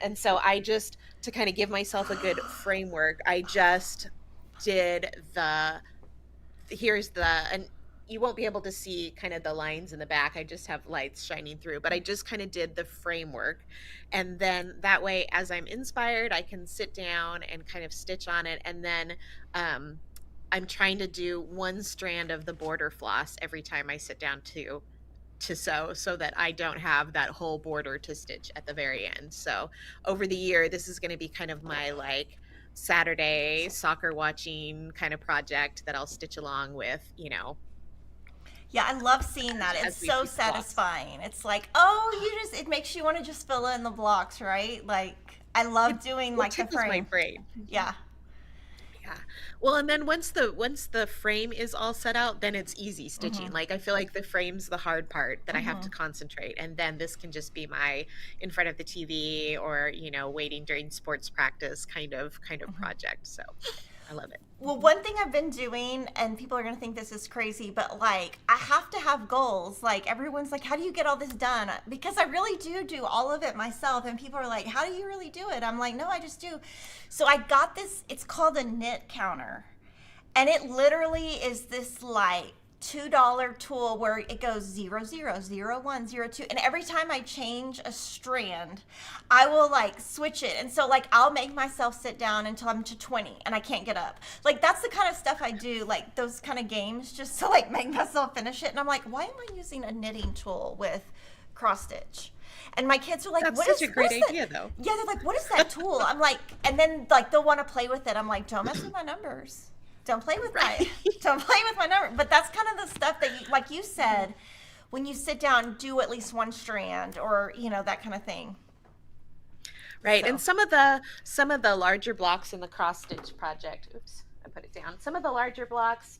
Speaker 2: And so I just, to kind of give myself a good framework, I just did here's and you won't be able to see kind of the lines in the back. I just have lights shining through, but I just kind of did the framework. And then that way, as I'm inspired, I can sit down and kind of stitch on it. And then I'm trying to do one strand of the border floss every time I sit down to sew so that I don't have that whole border to stitch at the very end. So over the year, this is going to be kind of my like Saturday soccer watching kind of project that I'll stitch along with,
Speaker 1: Yeah, I love seeing that. It's
Speaker 2: as we
Speaker 1: so
Speaker 2: piece blocks.
Speaker 1: satisfying. It's like, oh, it makes you want to just fill in the blocks, right? Like, I
Speaker 2: It
Speaker 1: love doing
Speaker 2: it
Speaker 1: like the
Speaker 2: tickles my
Speaker 1: frame.
Speaker 2: brain.
Speaker 1: Yeah.
Speaker 2: Yeah. Well, and then once the frame is all set out, then it's easy stitching.
Speaker 1: Mm-hmm.
Speaker 2: Like I feel like the frame's the hard part that I have
Speaker 1: Mm-hmm.
Speaker 2: to concentrate. And then this can just be my in front of the TV or, waiting during sports practice kind of
Speaker 1: Mm-hmm.
Speaker 2: project. So I love it.
Speaker 1: Well,
Speaker 2: Mhm.
Speaker 1: one thing I've been doing, and people are going to think this is crazy, but like, I have to have goals. Like, everyone's like, how do you get all this done? Because I really do all of it myself. And people are like, how do you really do it? I'm like, no, I just do. So I got this, it's called a knit counter. And it literally is this like $2 tool where it goes 0, 0, 0, 1, 0, 2, and every time I change a strand I will like switch it, and so like I'll make myself sit down until I'm to 20 and I can't get up. Like that's the kind of stuff I do, like those kind of games, just to like make myself finish it. And I'm like, why am I using a knitting tool with cross stitch? And my kids are like,
Speaker 2: That's
Speaker 1: what
Speaker 2: such
Speaker 1: is
Speaker 2: a
Speaker 1: what
Speaker 2: great
Speaker 1: is that?
Speaker 2: idea though.
Speaker 1: Yeah, they're like, what is that tool? I'm like, and then like they'll want to play with it. I'm like, don't mess with my numbers. Don't play with my
Speaker 2: Right.
Speaker 1: don't play with my number. But that's kind of the stuff that you, like you said, when you sit down, do at least one strand, or that kind of thing.
Speaker 2: Right. And
Speaker 1: So
Speaker 2: some of the larger blocks in the cross stitch project, oops, I put it down. Some of the larger blocks,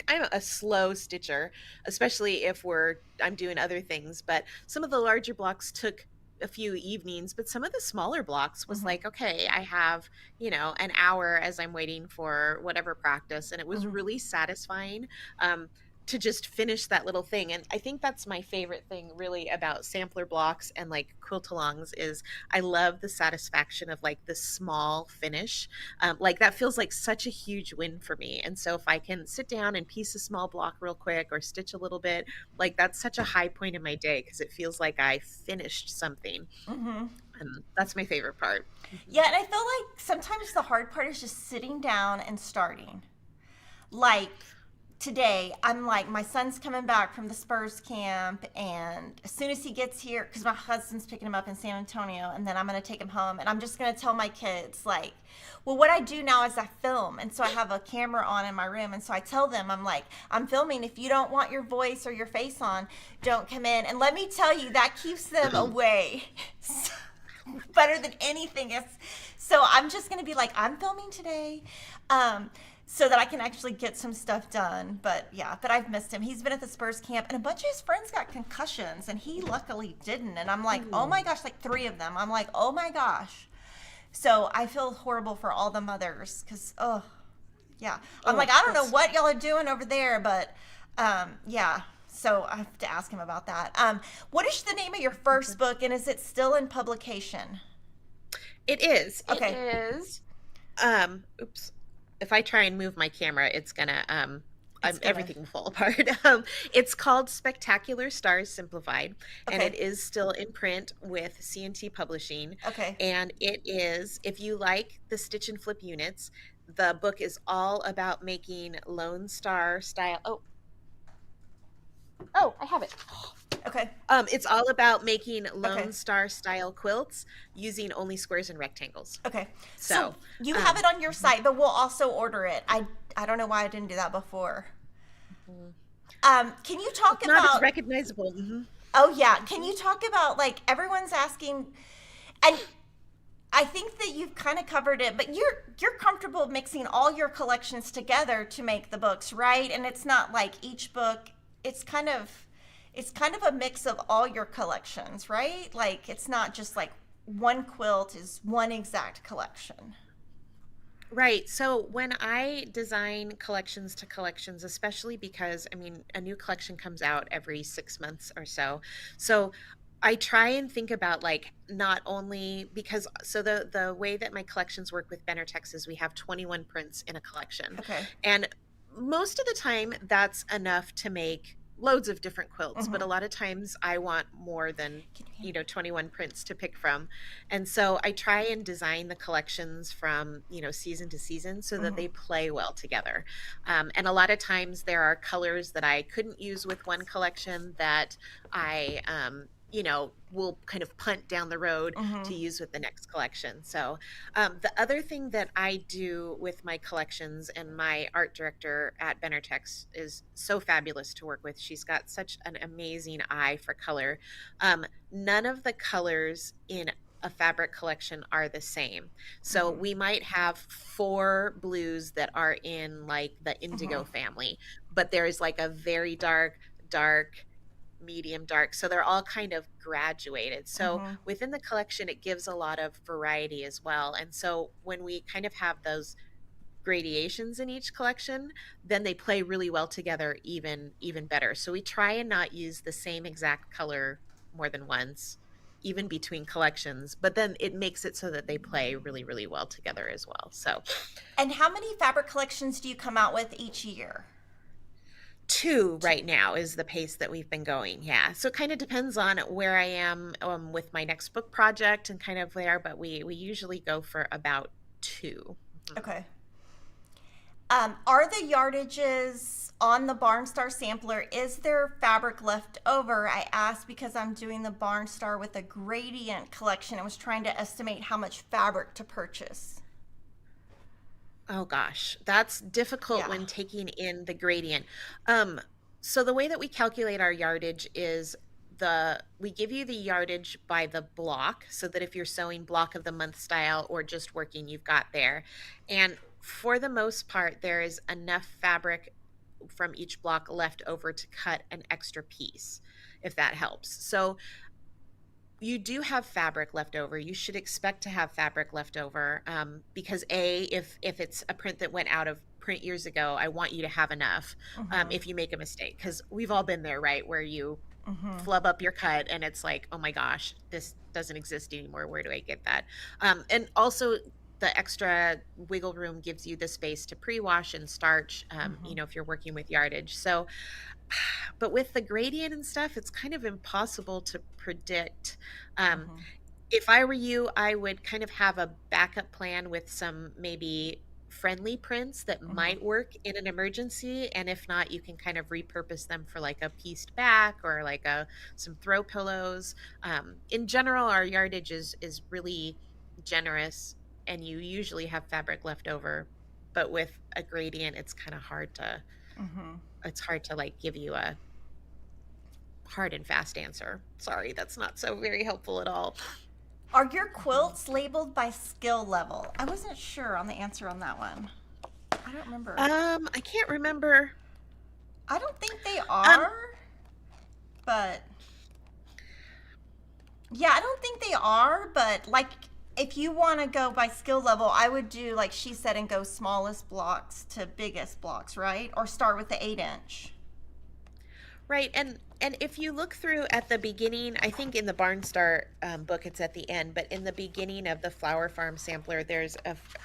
Speaker 2: I'm a slow stitcher, especially if I'm doing other things, but some of the larger blocks took a few evenings, but some of the smaller blocks was
Speaker 1: hmm
Speaker 2: like, okay, I have, an hour as I'm waiting for whatever practice. And it was
Speaker 1: hmm
Speaker 2: really satisfying. To just finish that little thing. And I think that's my favorite thing really about sampler blocks and like quilt-alongs is I love the satisfaction of like the small finish. Like that feels like such a huge win for me. And so if I can sit down and piece a small block real quick or stitch a little bit, like that's such a high point in my day because it feels like I finished something.
Speaker 1: hmm
Speaker 2: And that's my favorite part. Mhm.
Speaker 1: Yeah, and I feel like sometimes the hard part is just sitting down and starting. Like today, I'm like, my son's coming back from the Spurs camp, and as soon as he gets here, because my husband's picking him up in San Antonio, and then I'm going to take him home, and I'm just going to tell my kids, like, well, what I do now is I film, and so I have a camera on in my room, and so I tell them, I'm like, I'm filming. If you don't want your voice or your face on, don't come in. And let me tell you, that keeps them away. Better than anything else. So I'm just gonna be like, I'm filming today, so that I can actually get some stuff done. But yeah, but I've missed him. He's been at the Spurs camp, and a bunch of his friends got concussions, and he luckily didn't. And I'm like, oh my
Speaker 2: Ooh.
Speaker 1: gosh, like 3 of them. I'm like, oh my gosh. So I feel horrible for all the mothers, because oh yeah, I'm
Speaker 2: Oh,
Speaker 1: like, I don't know
Speaker 2: that's
Speaker 1: what y'all are doing over there, but yeah. So I have to ask him about that. What is the name of your first book, and is it still in publication?
Speaker 2: it is. It
Speaker 1: Okay.
Speaker 2: is. Oops. If I try and move my camera, it's gonna
Speaker 1: It's gonna.
Speaker 2: everything will fall apart. It's called Spectacular Stars Simplified, and it
Speaker 1: Okay.
Speaker 2: is still in print with C&T Publishing.
Speaker 1: Okay.
Speaker 2: And it is, if you like the stitch and flip units, the book is all about making Lone Star style. Oh, I have it.
Speaker 1: Okay.
Speaker 2: It's all about making
Speaker 1: Okay.
Speaker 2: Lone Star style quilts using only squares and rectangles.
Speaker 1: Okay. So
Speaker 2: So,
Speaker 1: you have
Speaker 2: um,
Speaker 1: it on your site, but we'll also order it. I don't know why I didn't do that before.
Speaker 2: mhm.
Speaker 1: Can you talk
Speaker 2: It's not as
Speaker 1: about?
Speaker 2: recognizable. Mhm.
Speaker 1: Oh yeah. Can you talk about, like, everyone's asking, and I think that you've kind of covered it, but you're comfortable mixing all your collections together to make the books, right? And it's not like each book, it's kind of it's kind of a mix of all your collections, right? Like it's not just like one quilt is one exact collection.
Speaker 2: Right. So when I design collections to collections, especially because I mean, a new collection comes out every 6 months or so. So I try and think about like not only because so the way that my collections work with Benertex is we have 21 prints in a collection.
Speaker 1: Okay.
Speaker 2: And most of the time that's enough to make loads of different quilts, but
Speaker 1: Mm-hmm.
Speaker 2: a lot of times I want more than
Speaker 1: Can you hand
Speaker 2: 21 prints to pick from. And so I try and design the collections from, season to season so
Speaker 1: me?
Speaker 2: that
Speaker 1: Mm-hmm.
Speaker 2: they play well together. And a lot of times there are colors that I couldn't use with one collection that I, will kind of punt down the road
Speaker 1: Mm-hmm.
Speaker 2: to use with the next collection. So the other thing that I do with my collections, and my art director at Benertex is so fabulous to work with. She's got such an amazing eye for color. None of the colors in a fabric collection are the same. So
Speaker 1: Mm-hmm.
Speaker 2: we might have 4 blues that are in like the indigo
Speaker 1: Mm-hmm.
Speaker 2: family, but there's like a very dark, dark, medium dark. So they're all kind of graduated. So
Speaker 1: Mm-hmm.
Speaker 2: within the collection, it gives a lot of variety as well. And so when we kind of have those gradations in each collection, then they play really well together, even better. So we try and not use the same exact color more than once, even between collections, but then it makes it so that they play really, really well together as well. So
Speaker 1: And how many fabric collections do you come out with each year?
Speaker 2: 2
Speaker 1: Two.
Speaker 2: right now is the pace that we've been going. Yeah. So it kind of depends on where I am with my next book project and kind of there, but we usually go for about 2. Mhm.
Speaker 1: Okay. Are the yardages on the Barnstar sampler? Is there fabric left over? I asked because I'm doing the Barnstar with a gradient collection. I was trying to estimate how much fabric to purchase.
Speaker 2: Oh gosh, that's difficult
Speaker 1: Yeah.
Speaker 2: when taking in the gradient. Um, so the way that we calculate our yardage is we give you the yardage by the block so that if you're sewing block of the month style or just working, you've got there. And for the most part, there is enough fabric from each block left over to cut an extra piece, if that helps. So you do have fabric left over. You should expect to have fabric left over, because if it's a print that went out of print years ago, I want you to have enough.
Speaker 1: Mm-hmm.
Speaker 2: If you make a mistake, because we've all been there, right? Where you
Speaker 1: Mm-hmm.
Speaker 2: flub up your cut and it's like, oh my gosh, this doesn't exist anymore. Where do I get that? And also, the extra wiggle room gives you the space to pre-wash and starch.
Speaker 1: Mm-hmm.
Speaker 2: If you're working with yardage. So but with the gradient and stuff, it's kind of impossible to predict. Um,
Speaker 1: Mm-hmm.
Speaker 2: if I were you, I would kind of have a backup plan with some maybe friendly prints that
Speaker 1: Mm-hmm.
Speaker 2: might work in an emergency, and if not, you can kind of repurpose them for like a pieced back or like a some throw pillows. In general, our yardage is really generous, and you usually have fabric left over. But with a gradient,
Speaker 1: Mm-hmm.
Speaker 2: it's hard to like give you a hard and fast answer. Sorry, that's not so very helpful at all.
Speaker 1: Are your
Speaker 2: Mhm.
Speaker 1: quilts labeled by skill level? I wasn't sure on the answer on that one. I don't remember.
Speaker 2: I can't remember.
Speaker 1: I don't think they
Speaker 2: Um,
Speaker 1: are, but yeah, I don't think they are, but like if you want to go by skill level, I would do like she said and go smallest blocks to biggest blocks, right? Or start with the 8 inch.
Speaker 2: right, and if you look through at the beginning, I think in the Barnstar book it's at the end, but in the beginning of the Flower Farm sampler, there's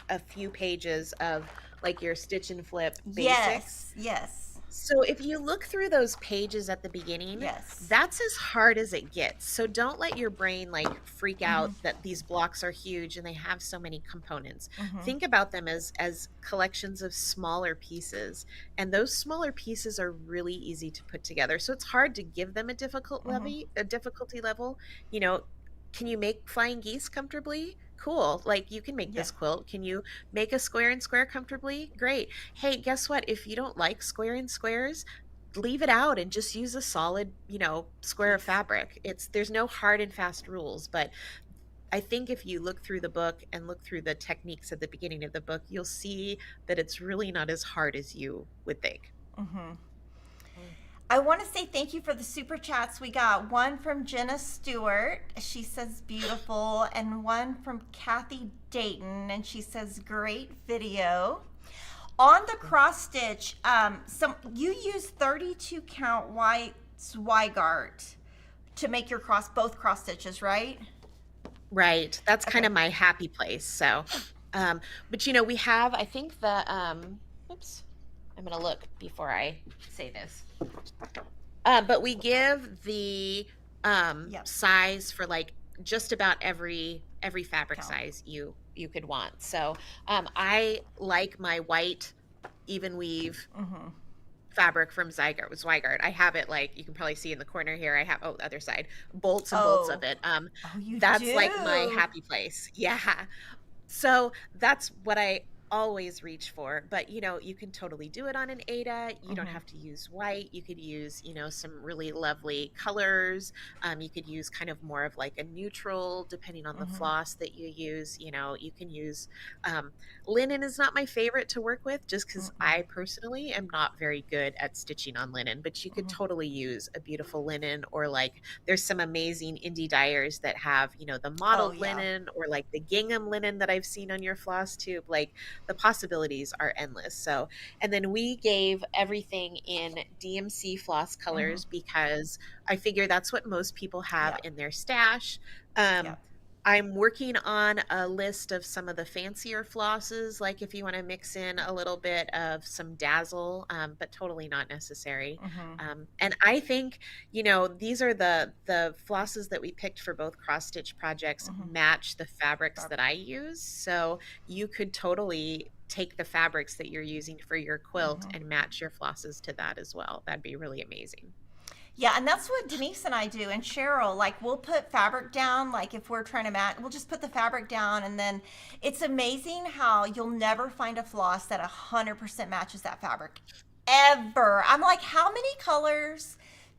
Speaker 2: a few pages of like your stitch and flip basics.
Speaker 1: Yes, yes,
Speaker 2: So if you look through those pages at the beginning,
Speaker 1: yes.
Speaker 2: that's as hard as it gets. So don't let your brain like freak
Speaker 1: Mm-hmm,
Speaker 2: out that these blocks are huge and they have so many components.
Speaker 1: mm-hmm,
Speaker 2: Think about them as collections of smaller pieces, and those smaller pieces are really easy to put together. So it's hard to give them
Speaker 1: mm-hmm.
Speaker 2: a difficulty level. You know, can you make flying geese comfortably? Cool. Like you can make
Speaker 1: Yeah,
Speaker 2: this quilt. Can you make a square and square comfortably? Great. Hey, guess what? If you don't like square and squares, leave it out and just use a solid, square of
Speaker 1: piece.
Speaker 2: fabric. There's no hard and fast rules, but I think if you look through the book and look through the techniques at the beginning of the book, you'll see that it's really not as hard as you would think.
Speaker 1: Mm-hmm. I want to say thank you for the super chats. We got one from Jenna Stewart. She says beautiful, and one from Kathy Dayton, and she says great video. On the cross stitch, some you use 32 count white Zweigart to make your both cross stitches, right?
Speaker 2: Right. That's kind
Speaker 1: Okay.
Speaker 2: of my happy place. So, but we have, I think oops, I'm going to look before I say this. But we give the
Speaker 1: Yep.
Speaker 2: size for like just about every fabric
Speaker 1: Count.
Speaker 2: size you could want. So I like my white even weave
Speaker 1: Mm-hmm.
Speaker 2: fabric from Zweigart. I have it like you can probably see in the corner here. I have the other side, bolts and bolts of
Speaker 1: Oh.
Speaker 2: it.
Speaker 1: Oh, you
Speaker 2: That's like my
Speaker 1: do.
Speaker 2: happy place. Yeah. So that's what always reach for. But, you can totally do it on an Ada. You don't
Speaker 1: Hmm.
Speaker 2: have to use white. You could use, some really lovely colors. You could use kind of more of like a neutral, depending on the
Speaker 1: Hmm.
Speaker 2: floss that you use. You can use um, linen is not my favorite to work with just because
Speaker 1: Hmm.
Speaker 2: I personally am not very good at stitching on linen, but you could
Speaker 1: Hmm.
Speaker 2: totally use a beautiful linen, or like there's some amazing indie dyers that have, the
Speaker 1: Oh
Speaker 2: mottled
Speaker 1: yeah.
Speaker 2: linen or like the gingham linen that I've seen on your floss tube. Like the possibilities are endless. So, and then we gave everything in DMC floss
Speaker 1: Hmm.
Speaker 2: colors because I figure that's what most people have
Speaker 1: Yep.
Speaker 2: in their stash. Um,
Speaker 1: Yep.
Speaker 2: I'm working on a list of some of the fancier flosses, like if you want to mix in a little bit of some dazzle, but totally not necessary.
Speaker 1: Hmm.
Speaker 2: And I think, these are the flosses that we picked for both cross stitch projects
Speaker 1: Hmm.
Speaker 2: match the fabrics that I use. So you could totally take the fabrics that you're using for your quilt
Speaker 1: Hmm.
Speaker 2: and match your flosses to that as well. That'd be really amazing.
Speaker 1: Yeah, and that's what Denise and I do, and Cheryl. Like, we'll put fabric down. Like, if we're trying to match, we'll just put the fabric down, and then it's amazing how you'll never find a floss that 100% matches that fabric ever. I'm like, how many colors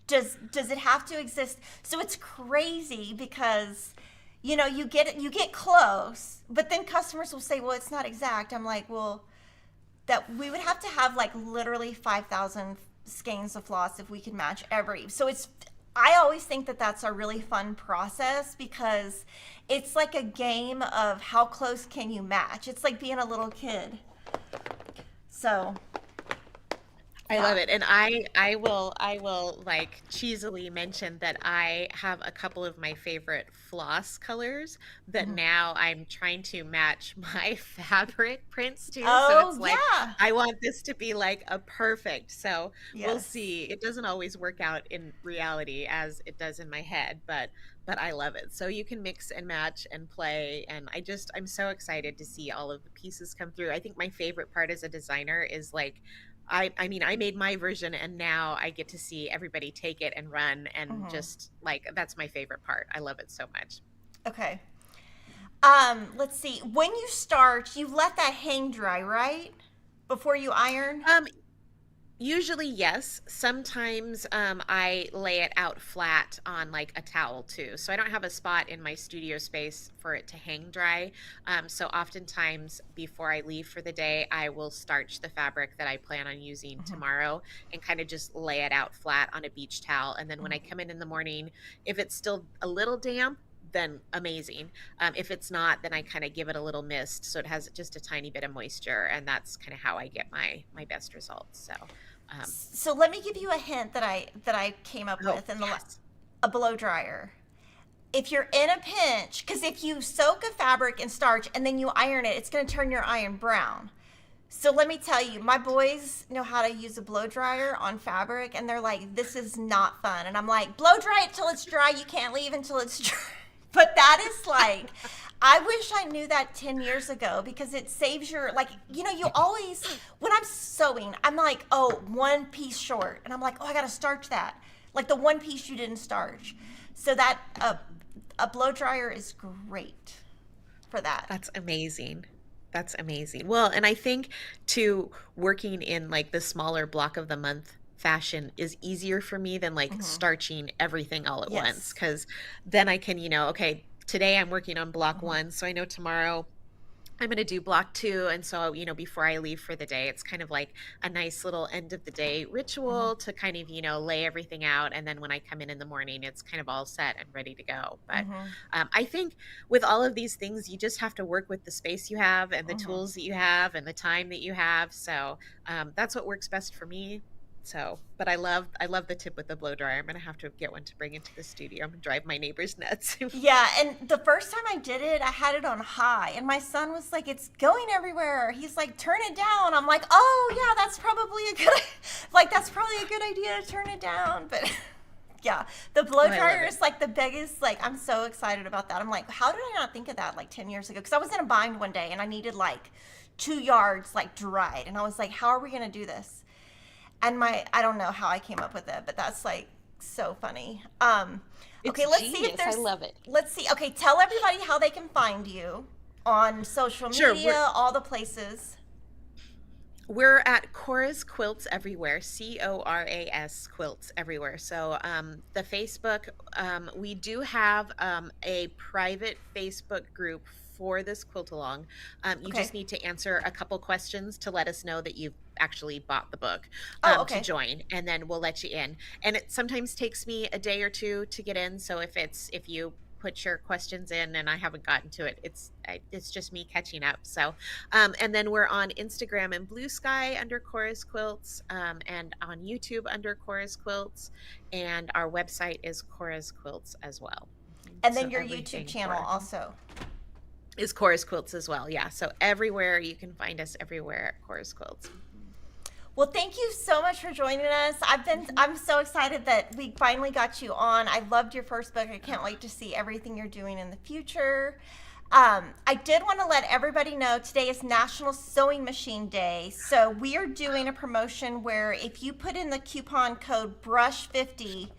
Speaker 1: does it have to exist? So it's crazy because you get close, but then customers will say, well, it's not exact. I'm like, well, that we would have to have like literally 5,000 skeins of floss if we could match every. So I always think that that's a really fun process because it's like a game of how close can you match. It's like being a little kid. So,
Speaker 2: I love
Speaker 1: yeah.
Speaker 2: it. And I will like cheesily mention that I have a couple of my favorite floss colors that
Speaker 1: Mhm.
Speaker 2: now I'm trying to match my fabric prints to. So
Speaker 1: Oh,
Speaker 2: it's like
Speaker 1: yeah.
Speaker 2: I want this to be like a perfect. So we'll
Speaker 1: Yes.
Speaker 2: see. It doesn't always work out in reality as it does in my head, but I love it. So you can mix and match and play, and I'm so excited to see all of the pieces come through. I think my favorite part as a designer is like I mean, I made my version and now I get to see everybody take it and run, and
Speaker 1: Hmm.
Speaker 2: just like that's my favorite part. I love it so much.
Speaker 1: Okay. Let's see. When you start, you let that hang dry, right? Before you iron?
Speaker 2: Um, Usually, yes. Sometimes I lay it out flat on like a towel too. So I don't have a spot in my studio space for it to hang dry. So oftentimes before I leave for the day, I will starch the fabric that I plan on using
Speaker 1: Hmm.
Speaker 2: tomorrow and kind of just lay it out flat on a beach towel. And then when I come in the morning, if it's still a little damp, then amazing. If it's not, then I kind of give it a little mist so it has just a tiny bit of moisture, and that's kind of how I get my best results. So
Speaker 1: So let me give you a hint that I came up
Speaker 2: oh,
Speaker 1: with in
Speaker 2: yes.
Speaker 1: a blow dryer. If you're in a pinch, because if you soak a fabric in starch and then you iron it, it's going to turn your iron brown. So let me tell you, my boys know how to use a blow dryer on fabric, and they're like, "This is not fun." And I'm like, "Blow dry it till it's dry. You can't leave until it's dry." But that is like, I wish I knew that 10 years ago because it saves your, like, you always, when I'm sewing, I'm like, oh, one piece short. And I'm like, oh, I got to starch that. Like the one piece you didn't starch. So that, a blow dryer is great for that.
Speaker 2: That's amazing. That's amazing. Well, and I think too, working in like the smaller block of the month fashion is easier for me than like
Speaker 1: Hmm.
Speaker 2: starching everything all at once.
Speaker 1: Yes.
Speaker 2: Cause then I can, okay, today I'm working on block
Speaker 1: Hmm.
Speaker 2: one. So I know tomorrow I'm going to do block two. And so, before I leave for the day, it's kind of like a nice little end of the day
Speaker 1: Hmm.
Speaker 2: ritual to kind of, lay everything out. And then when I come in the morning, it's kind of all set and ready to go. But
Speaker 1: Hmm.
Speaker 2: I think with all of these things, you just have to work with the space you have and the
Speaker 1: Hmm.
Speaker 2: tools that you have and the time that you have. So that's what works best for me. So, but I love the tip with the blow dryer. I'm gonna have to get one to bring into the studio. I'm gonna drive my neighbors nuts.
Speaker 1: Yeah, and the first time I did it, I had it on high, and my son was like, "It's going everywhere." He's like, "Turn it down." I'm like, "Oh yeah, that's probably a good, like that's probably a good idea to turn it down." But yeah, the blow
Speaker 2: Oh, I love
Speaker 1: dryer
Speaker 2: it.
Speaker 1: is like the biggest. Like I'm so excited about that. I'm like, how did I not think of that like 10 years ago? Because I was in a bind one day and I needed like 2 yards like dried, and I was like, how are we gonna do this? And I don't know how I came up with it, but that's like so funny.
Speaker 2: It's
Speaker 1: Okay, let's see if
Speaker 2: genius. I
Speaker 1: there's
Speaker 2: love it.
Speaker 1: let's see. Okay, tell everybody how they can find you. on social
Speaker 2: Sure.
Speaker 1: media, all the places.
Speaker 2: We're at Cora's Quilts everywhere, Coras Quilts everywhere. So the Facebook, we do have a private Facebook group for this quilt along. You
Speaker 1: Okay.
Speaker 2: just need to answer a couple questions to let us know that you've actually bought the book
Speaker 1: Oh,
Speaker 2: to
Speaker 1: okay.
Speaker 2: join, and then we'll let you in. And it sometimes takes me a day or two to get in. So if you put your questions in and I haven't gotten to it, it's just me catching up. So and then we're on Instagram and Blue Sky under Cora's Quilts, and on YouTube under Cora's Quilts, and our website is Cora's Quilts as well.
Speaker 1: And then
Speaker 2: So
Speaker 1: your YouTube
Speaker 2: everything
Speaker 1: channel also.
Speaker 2: is Cora's Quilts as well. Yeah. So everywhere you can find us everywhere at Cora's Quilts.
Speaker 1: Well, thank you so much for joining us. I'm so excited that we finally got you on. I loved your first book. I can't wait to see everything you're doing in the future. I did want to let everybody know today is National Sewing Machine Day. So we are doing a promotion where if you put in the coupon code BRUSH50,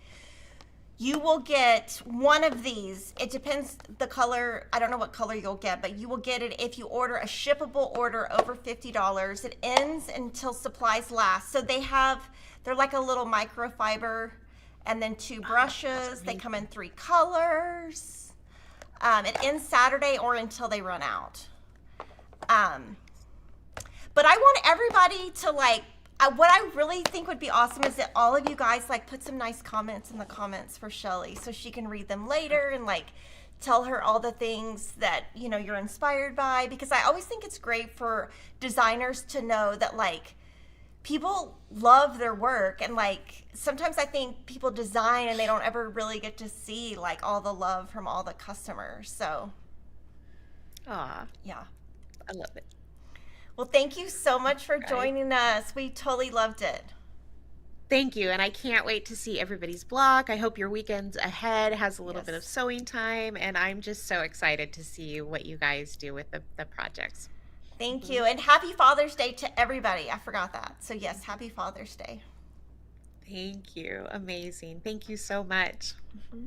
Speaker 1: you will get one of these. It depends the color. I don't know what color you'll get, but you will get it if you order a shippable order over $50. It ends until supplies last. So they're like a little microfiber and then 2 brushes. They come in 3 colors. It ends Saturday or until they run out. But I want everybody to what I really think would be awesome is that all of you guys put some nice comments in the comments for Shelley so she can read them later and tell her all the things that you're inspired by, because I always think it's great for designers to know that people love their work, and sometimes I think people design and they don't ever really get to see all the love from all the customers. So
Speaker 2: Aw,
Speaker 1: yeah.
Speaker 2: I love it.
Speaker 1: Well, thank you so much for joining us. We totally loved it.
Speaker 2: Thank you. And I can't wait to see everybody's blog. I hope your weekend ahead has a little bit of sewing time. And I'm just so excited to see what you guys do with the projects.
Speaker 1: Thank you. And happy Father's Day to everybody. I forgot that. So yes, happy Father's Day.
Speaker 2: Thank you. Amazing. Thank you so much.
Speaker 1: Mm-hmm.